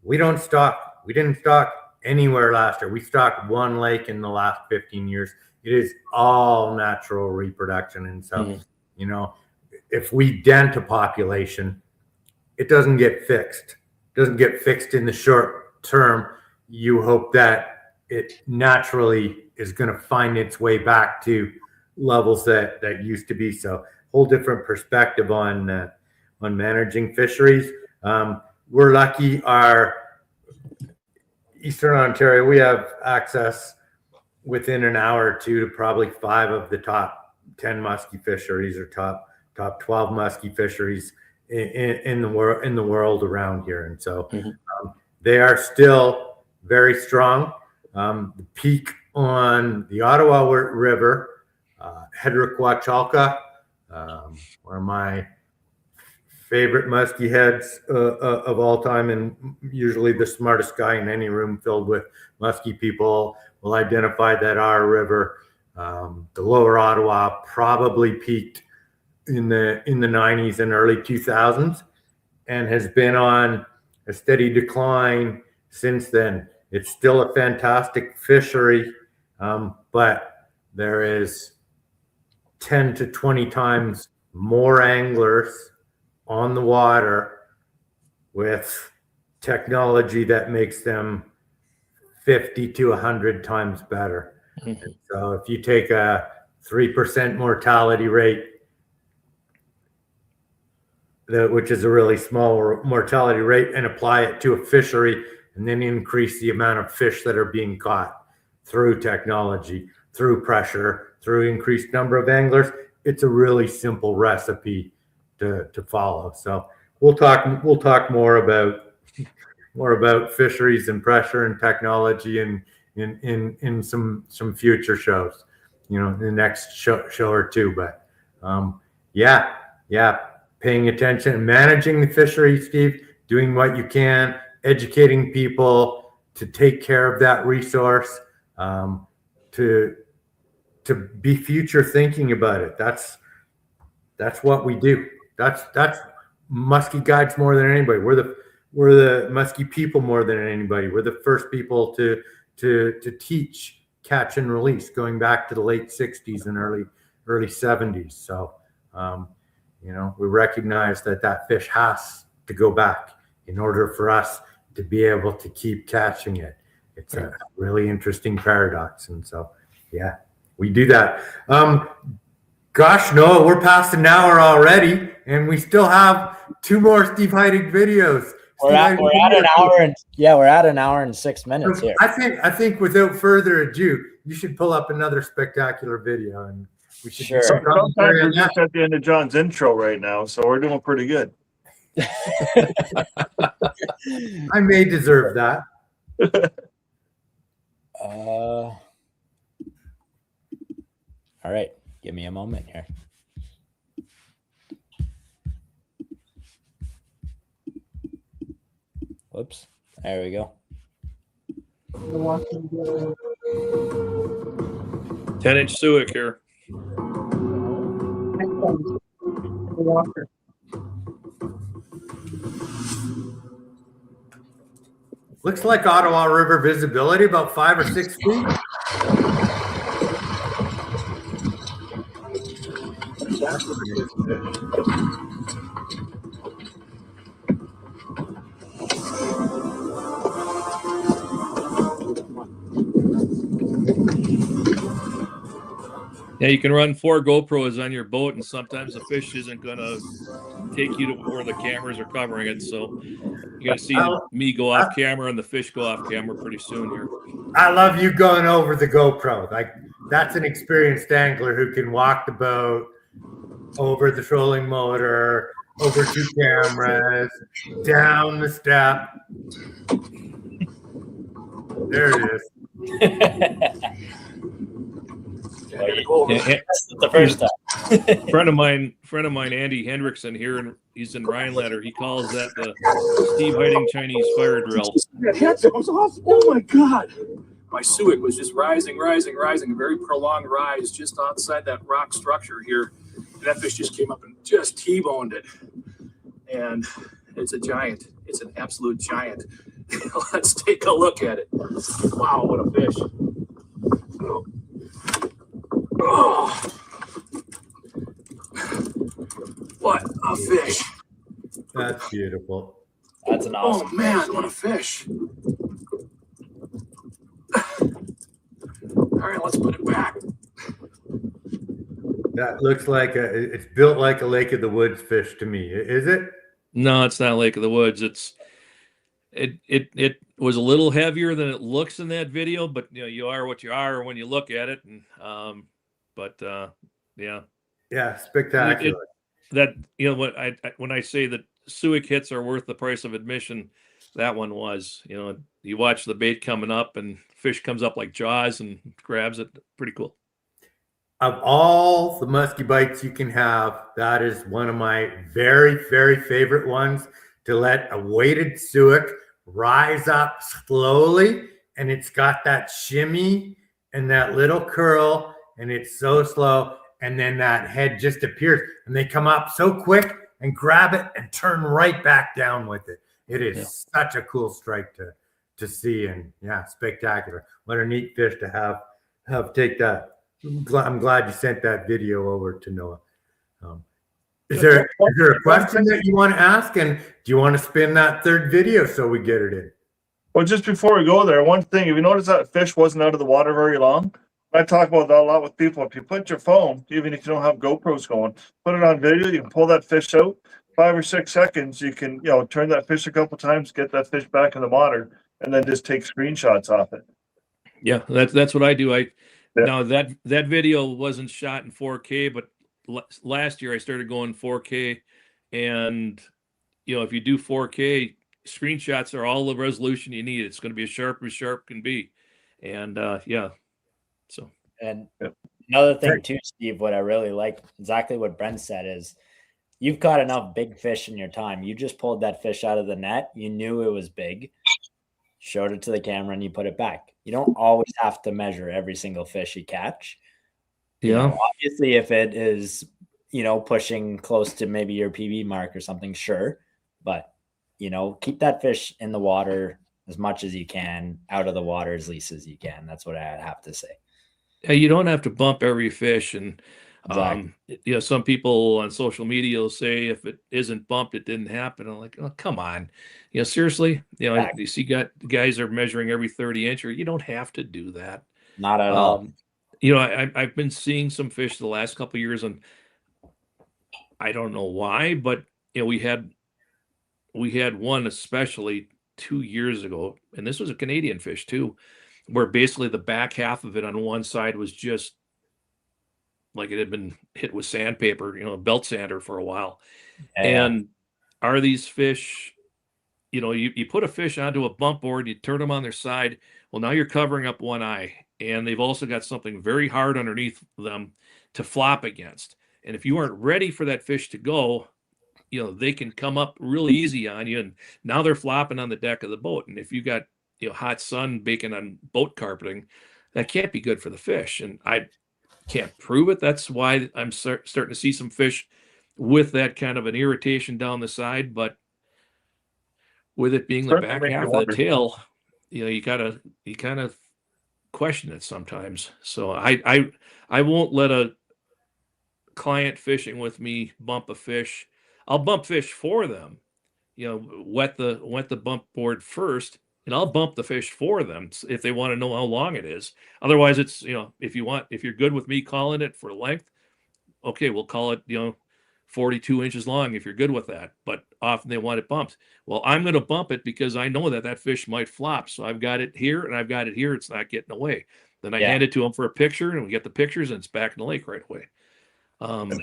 We don't stock. We didn't stock anywhere last year. We stocked one lake in the last 15 years. It is all natural reproduction, and so if we dent a population, it doesn't get fixed. It doesn't get fixed in the short term. You hope that it naturally is going to find its way back to levels that used to be. So whole different perspective on managing fisheries. We're lucky. Our Eastern Ontario, we have access within an hour or two to probably 5 of the top 10 muskie fisheries, or top 12 muskie fisheries in the world around here. And so they are still very strong. The peak on the Ottawa River, Hedrick Wachalka, where my favorite musky heads of all time, and usually the smartest guy in any room filled with musky people will identify that our river, the lower Ottawa, probably peaked in the 90s and early 2000s and has been on a steady decline since then. It's still a fantastic fishery, but there is 10 to 20 times more anglers on the water with technology that makes them 50 to 100 times better. Mm-hmm. So if you take a 3% mortality rate, which is a really small mortality rate, and apply it to a fishery, and then increase the amount of fish that are being caught through technology, through pressure, through increased number of anglers, it's a really simple recipe to follow. So we'll talk more about fisheries and pressure and technology in some future shows, the next show or two. But yeah. Paying attention and managing the fishery, Steve, doing what you can, educating people to take care of that resource, to be future thinking about it. That's what we do. That's musky guides more than anybody. We're the musky people more than anybody. We're the first people to teach catch and release, going back to the late 60s and early 70s. So we recognize that fish has to go back in order for us to be able to keep catching it. It's a really interesting paradox. And so, yeah, we do that. Gosh, Noah, we're past an hour already, and we still have 2 more Steve HEITING videos. We're at an hour and 6 minutes here. I think without further ado, you should pull up another spectacular video, and we should. Sure. Sometimes we're just at the end of John's intro right now, so we're doing pretty good. I may deserve that. All right, give me a moment here. Whoops, there we go. 10-inch Suick here. Looks like Ottawa River visibility about 5 or 6 feet. Yeah, you can run 4 GoPros on your boat, and sometimes the fish isn't going to take you to where the cameras are covering it. So you got to see me go off camera and the fish go off camera pretty soon here. I love you going over the GoPro. Like, that's an experienced angler who can walk the boat over the trolling motor, over 2 cameras, down the step. There it is. The first time. friend of mine, Andy Hendrickson here, and he's in Rhinelander. He calls that the Steve HEITING Chinese fire drill. Oh my God! My Suick was just rising, a very prolonged rise just outside that rock structure here. And that fish just came up and just T-boned it. And it's a giant. It's an absolute giant. Let's take a look at it. Wow, what a fish. Oh, what a fish. That's beautiful. That's an awesome Oh, man, what a fish. All right, let's put it back. That looks like it's built like a Lake of the Woods fish to me. Is it? No, it's not Lake of the Woods. It was a little heavier than it looks in that video, but you are what you are when you look at it. And yeah, spectacular. When I say that Suick hits are worth the price of admission, that one was. You watch the bait coming up, and fish comes up like Jaws and grabs it. Pretty cool. Of all the musky bites you can have, that is one of my very, very favorite ones, to let a weighted suick rise up slowly, and it's got that shimmy and that little curl, and it's so slow, and then that head just appears, and they come up so quick and grab it and turn right back down with it. It is such a cool strike to see, and yeah, spectacular. What a neat fish to have take that. I'm glad you sent that video over to Noah. Is there a question that you want to ask? And do you want to spin that third video so we get it in? Well, just before we go there, one thing, if you notice that fish wasn't out of the water very long, I talk about that a lot with people. If you put your phone, even if you don't have GoPros going, put it on video, you can pull that fish out, 5 or 6 seconds, you can, turn that fish a couple times, get that fish back in the water, and then just take screenshots off it. Yeah, that's what I do. Now that video wasn't shot in 4K, but last year I started going 4K, and if you do 4K, screenshots are all the resolution you need. It's going to be as sharp can be, and so. And another thing too, Steve, what I really like, exactly what Brent said, is you've caught enough big fish in your time. You just pulled that fish out of the net. You knew it was big, showed it to the camera, and you put it back. You don't always have to measure every single fish you catch. Obviously, if it is, pushing close to maybe your PB mark or something, sure. But, keep that fish in the water as much as you can, out of the water as least as you can. That's what I have to say. Yeah, you don't have to bump every fish. And, Exactly. some people on social media will say if it isn't bumped, it didn't happen. I'm like, oh, come on. Seriously, Exactly. you see guys are measuring every 30 inch. You don't have to do that. Not at all. I've been seeing some fish the last couple of years, and I don't know why, but we had one especially 2 years ago, and this was a Canadian fish too, where basically the back half of it on one side was just like it had been hit with sandpaper, a belt sander for a while. And are these fish, you put a fish onto a bump board, you turn them on their side. Well, now you're covering up one eye, and they've also got something very hard underneath them to flop against. And if you aren't ready for that fish to go, they can come up really easy on you, and now they're flopping on the deck of the boat. And if you got, hot sun baking on boat carpeting, that can't be good for the fish. And I can't prove it. That's why I'm starting to see some fish with that kind of an irritation down the side. But with it being the back half of the tail, you kind of question it sometimes. So I won't let a client fishing with me bump a fish. I'll bump fish for them, wet the bump board first, and I'll bump the fish for them if they want to know how long it is. Otherwise, it's, if you're good with me calling it for length, okay, we'll call it, 42 inches long if you're good with that. But often they want it bumped. Well, I'm going to bump it because I know that fish might flop. So I've got it here and I've got it here. It's not getting away. Then I hand it to them for a picture, and we get the pictures, and it's back in the lake right away. And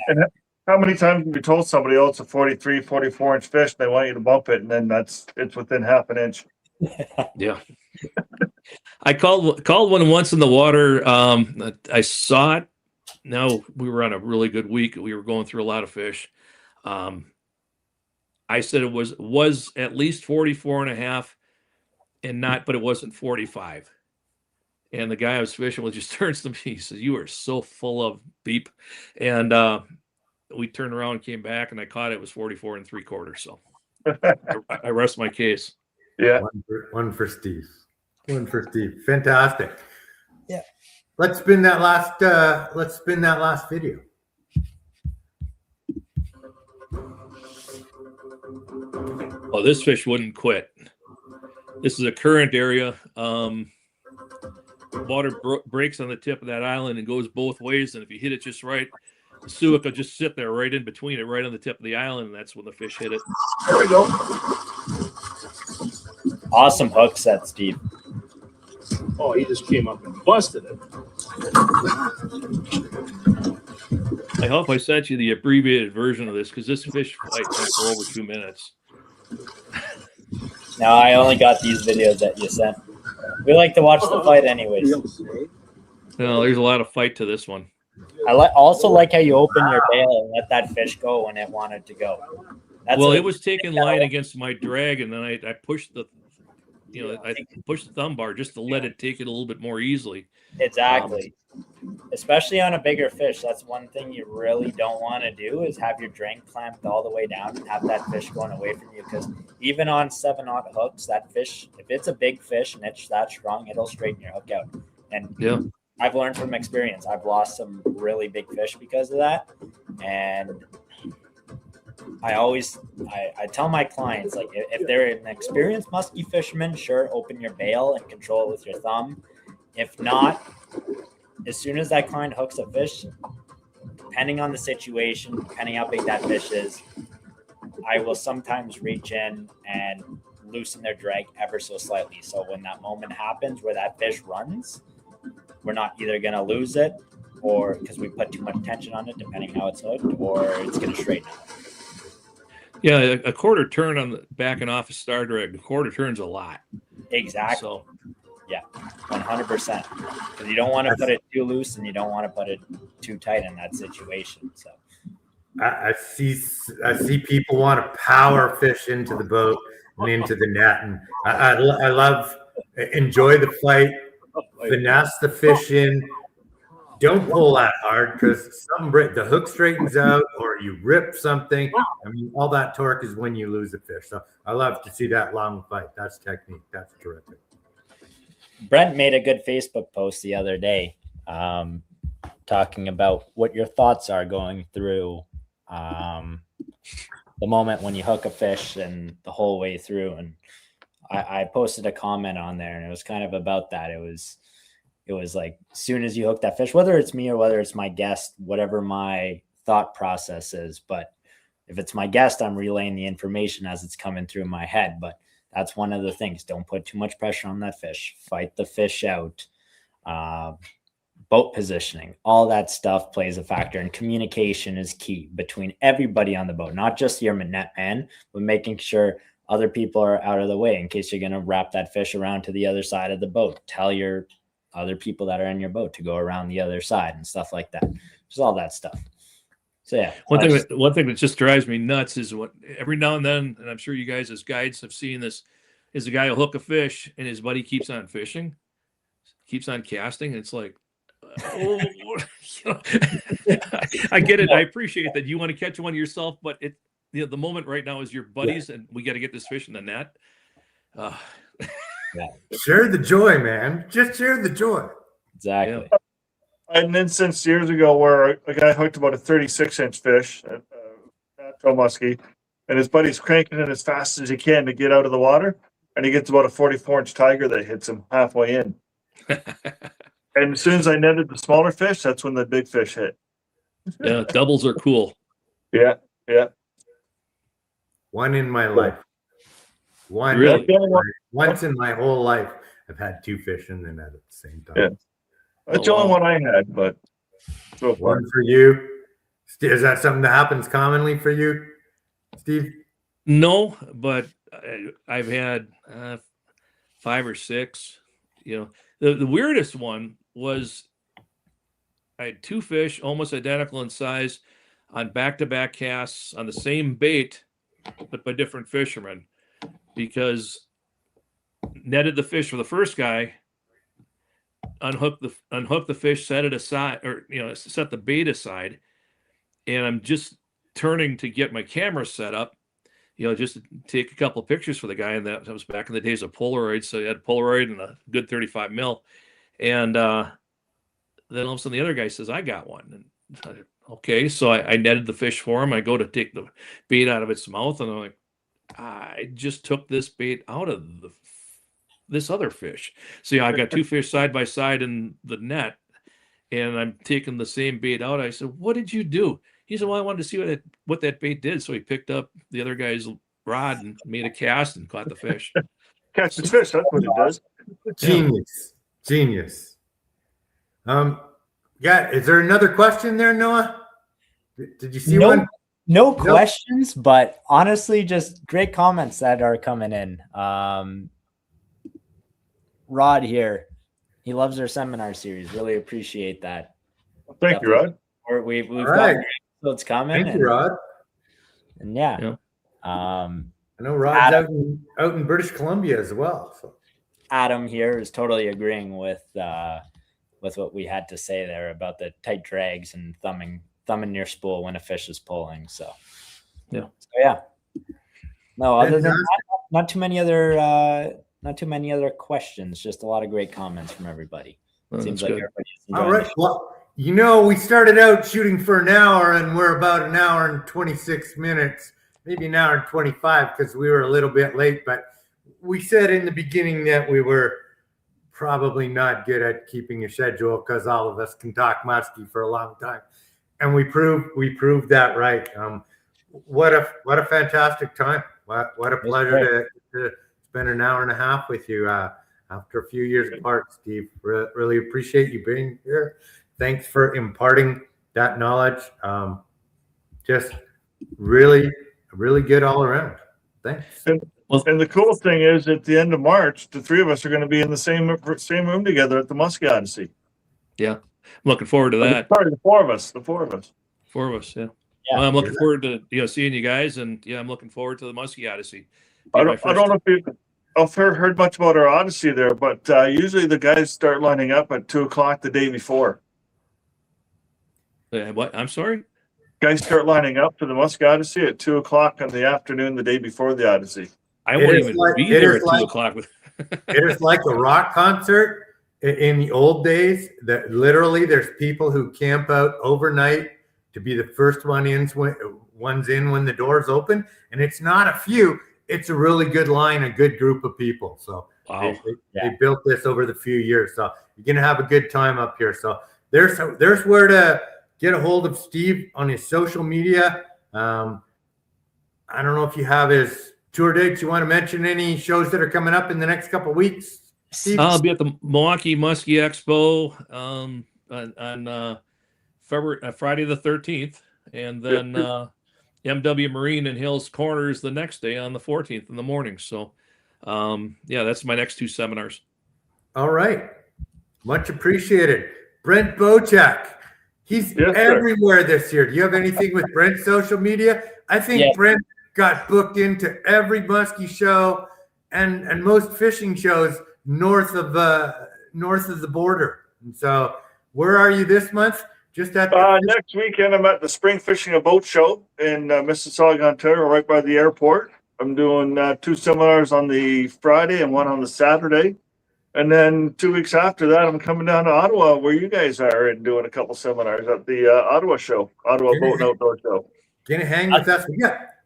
how many times have you told somebody, it's a 43, 44 inch fish, they want you to bump it, and then it's within half an inch? Yeah. I called one once in the water. I saw it. Now we were on a really good week. We were going through a lot of fish. I said it was at least 44 and a half, but it wasn't 45. And the guy I was fishing with just turns to me. He says, "You are so full of beep." And we turned around and came back, and I caught it was 44 3/4. So I rest my case. Yeah. One for Steve. One for Steve. Fantastic. Yeah. Let's spin that last video. Oh, this fish wouldn't quit. This is a current area. Water breaks on the tip of that island and goes both ways. And if you hit it just right, the Suick will just sit there right in between it, right on the tip of the island. And that's when the fish hit it. There we go. Awesome hook set, Steve. Oh, he just came up and busted it. I hope I sent you the abbreviated version of this, because this fish fight went for over 2 minutes. No, I only got these videos that you sent. We like to watch the fight anyways. No, there's a lot of fight to this one. also like how you open your bail and let that fish go when it wanted to go. It was taking line against my drag, and then I pushed the, I pushed the thumb bar just to let it take it a little bit more easily. Exactly. Especially on a bigger fish. That's one thing you really don't want to do is have your drag clamped all the way down and have that fish going away from you. Because even on 7/0 hooks, that fish, if it's a big fish and it's that strong, it'll straighten your hook out. And yeah, I've learned from experience. I've lost some really big fish because of that. And I tell my clients, like, if they're an experienced musky fisherman, sure, open your bail and control it with your thumb. If not, as soon as that client hooks a fish, depending on the situation, depending how big that fish is, I will sometimes reach in and loosen their drag ever so slightly. So when that moment happens where that fish runs, we're not either going to lose it or because we put too much tension on it, depending how it's hooked, or it's going to straighten out. Yeah, a quarter turn on the backing off a star drag, a quarter turn's a lot. Exactly. So, yeah, 100%. Because you don't want to put it too loose and you don't want to put it too tight in that situation. So I see people want to power fish into the boat and into the net, and I love enjoy the fight, finesse the fish in. Don't pull that hard because the hook straightens out or you rip something. I mean, all that torque is when you lose a fish. So I love to see that long fight. That's technique. That's terrific. Brent made a good Facebook post the other day talking about what your thoughts are going through the moment when you hook a fish and the whole way through. And I posted a comment on there, and it was kind of about that. It was like, as soon as you hook that fish, whether it's me or whether it's my guest, whatever my thought process is. But if it's my guest, I'm relaying the information as it's coming through my head. But that's one of the things. Don't put too much pressure on that fish. Fight the fish out. Boat positioning, all that stuff plays a factor. And communication is key between everybody on the boat, not just your net man, but making sure other people are out of the way in case you're going to wrap that fish around to the other side of the boat. Tell your other people that are in your boat to go around the other side and stuff like that. Just all that stuff. So yeah. One thing that just drives me nuts is what every now and then, and I'm sure you guys as guides have seen this, is a guy will hook a fish and his buddy keeps on fishing, keeps on casting. And it's like, oh, I get it. I appreciate that you want to catch one yourself, but the moment right now is your buddies, and we got to get this fish in the net. Yeah. Share the joy, man. Just share the joy. Exactly. I had an instance years ago where a guy hooked about a 36-inch fish at muskie, and his buddy's cranking it as fast as he can to get out of the water, and he gets about a 44-inch tiger that hits him halfway in. And as soon as I netted the smaller fish, that's when the big fish hit. Yeah, doubles are cool. Yeah. One in my life. One. Really? Once in my whole life, I've had two fish in the net at the same time. Yeah. That's the only one I had, but so far. One for you. Is that something that happens commonly for you, Steve? No, but I've had 5 or 6. The weirdest one was I had 2 fish almost identical in size on back-to-back casts on the same bait, but by different fishermen, because netted the fish for the first guy, unhook the fish, set it aside, or set the bait aside, and I'm just turning to get my camera set up, just to take a couple of pictures for the guy. And that was back in the days of Polaroid, so you had Polaroid and a good 35 mil, and then all of a sudden the other guy says, "I got one." And okay, so I netted the fish for him. I go to take the bait out of its mouth, and I'm like, I just took this bait out of this other fish. So I've got 2 fish side by side in the net, and I'm taking the same bait out. I said, "What did you do?" He said, "Well, I wanted to see what that bait did." So he picked up the other guy's rod and made a cast and caught the fish. Catch the fish, that's what it does. Genius. Yeah, is there another question there, Noah? Did you see one? No questions, but honestly, just great comments that are coming in. Rod here, he loves our seminar series. Really appreciate that. Thank you, Rod. We've All got right. more episodes coming. Thank you, Rod. And yeah. Yeah. I know Rod's out in British Columbia as well. So Adam here is totally agreeing with what we had to say there about the tight drags and thumbing your spool when a fish is pulling. So yeah. No, other than that, not too many other questions. Just a lot of great comments from everybody. Seems like everybody's enjoying all right. Well, we started out shooting for an hour, and we're about an hour and 26 minutes, maybe an hour and 25, because we were a little bit late. But we said in the beginning that we were probably not good at keeping a schedule because all of us can talk musky for a long time, and we proved that right. What a fantastic time! What a pleasure to spend an hour and a half with you after a few years apart, Steve. Really appreciate you being here. Thanks for imparting that knowledge. Just really good all around. Thanks. And the cool thing is, at the end of March, the three of us are going to be in the same room together at the Musky Odyssey. Yeah, I'm looking forward to that. Sorry, the four of us. Yeah. Well, I'm looking forward to seeing you guys, and I'm looking forward to the Musky Odyssey. I don't know if you've heard much about our Odyssey there, but usually the guys start lining up at 2:00 the day before. What? I'm sorry? Guys start lining up for the Musky Odyssey at 2:00 in the afternoon the day before the Odyssey. I won't even be there at 2:00. It is like a rock concert in the old days. That literally, there's people who camp out overnight to be the first ones in when the doors open, and it's not a few. It's a really good line, a good group of people. So wow. they built this over the few years. So you're gonna have a good time up here. So there's where to get a hold of Steve on his social media. I don't know if you have his tour dates. You want to mention any shows that are coming up in the next couple of weeks, Steve? I'll be at the Milwaukee Muskie Expo on Friday the 13th, and then MW Marine and Hills Corners the next day on the 14th in the morning. So, that's my next two seminars. All right. Much appreciated. Brent Bochak. He's everywhere this year. Do you have anything with Brent's social media? I think Brent got booked into every muskie show and most fishing shows north of the border. And so where are you this month? Just at next weekend, I'm at the Spring Fishing and Boat Show in Mississauga, Ontario, right by the airport. I'm doing 2 seminars on the Friday and 1 on the Saturday. And then 2 weeks after that, I'm coming down to Ottawa, where you guys are, and doing a couple seminars at the Ottawa Boat and Outdoor Show. Gonna hang with us.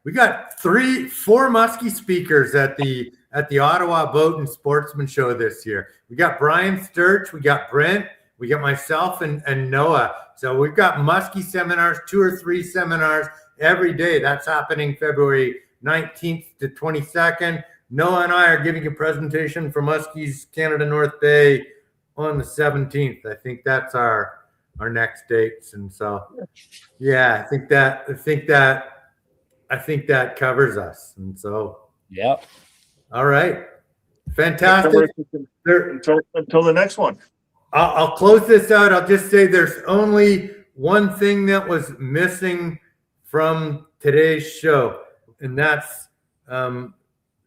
We got 4 muskie speakers at the Ottawa Boat and Sportsman Show this year. We got Brian Sturch, we got Brent, we got myself and Noah. So we've got muskie seminars, 2 or 3 seminars every day. That's happening February 19th to 22nd. Noah and I are giving a presentation for Muskies Canada North Bay on the 17th. I think that's our next dates. And so, I think that covers us. And so, all right, fantastic. Until the next one. I'll close this out. I'll just say there's only one thing that was missing from today's show, and that's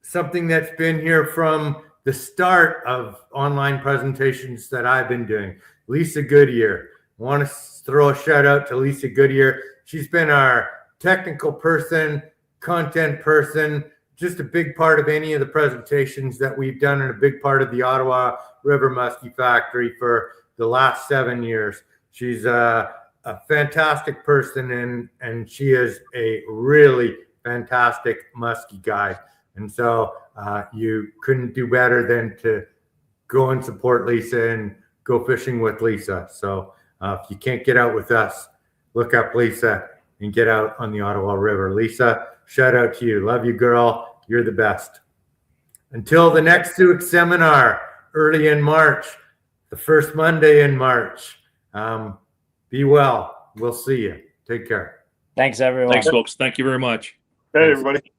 something that's been here from the start of online presentations that I've been doing. Lisa Goodyear. I want to throw a shout out to Lisa Goodyear. She's been our technical person, content person, just a big part of any of the presentations that we've done, and a big part of the Ottawa River Muskie Factory for the last 7 years. She's a fantastic person, and she is a really fantastic muskie guide. And so you couldn't do better than to go and support Lisa and go fishing with Lisa. So if you can't get out with us, look up Lisa and get out on the Ottawa River. Lisa, shout out to you. Love you, girl. You're the best. Until the next Suick seminar early in March, the first Monday in March. Be well. We'll see you. Take care. Thanks, everyone. Thanks, folks. Thank you very much. Hey, everybody.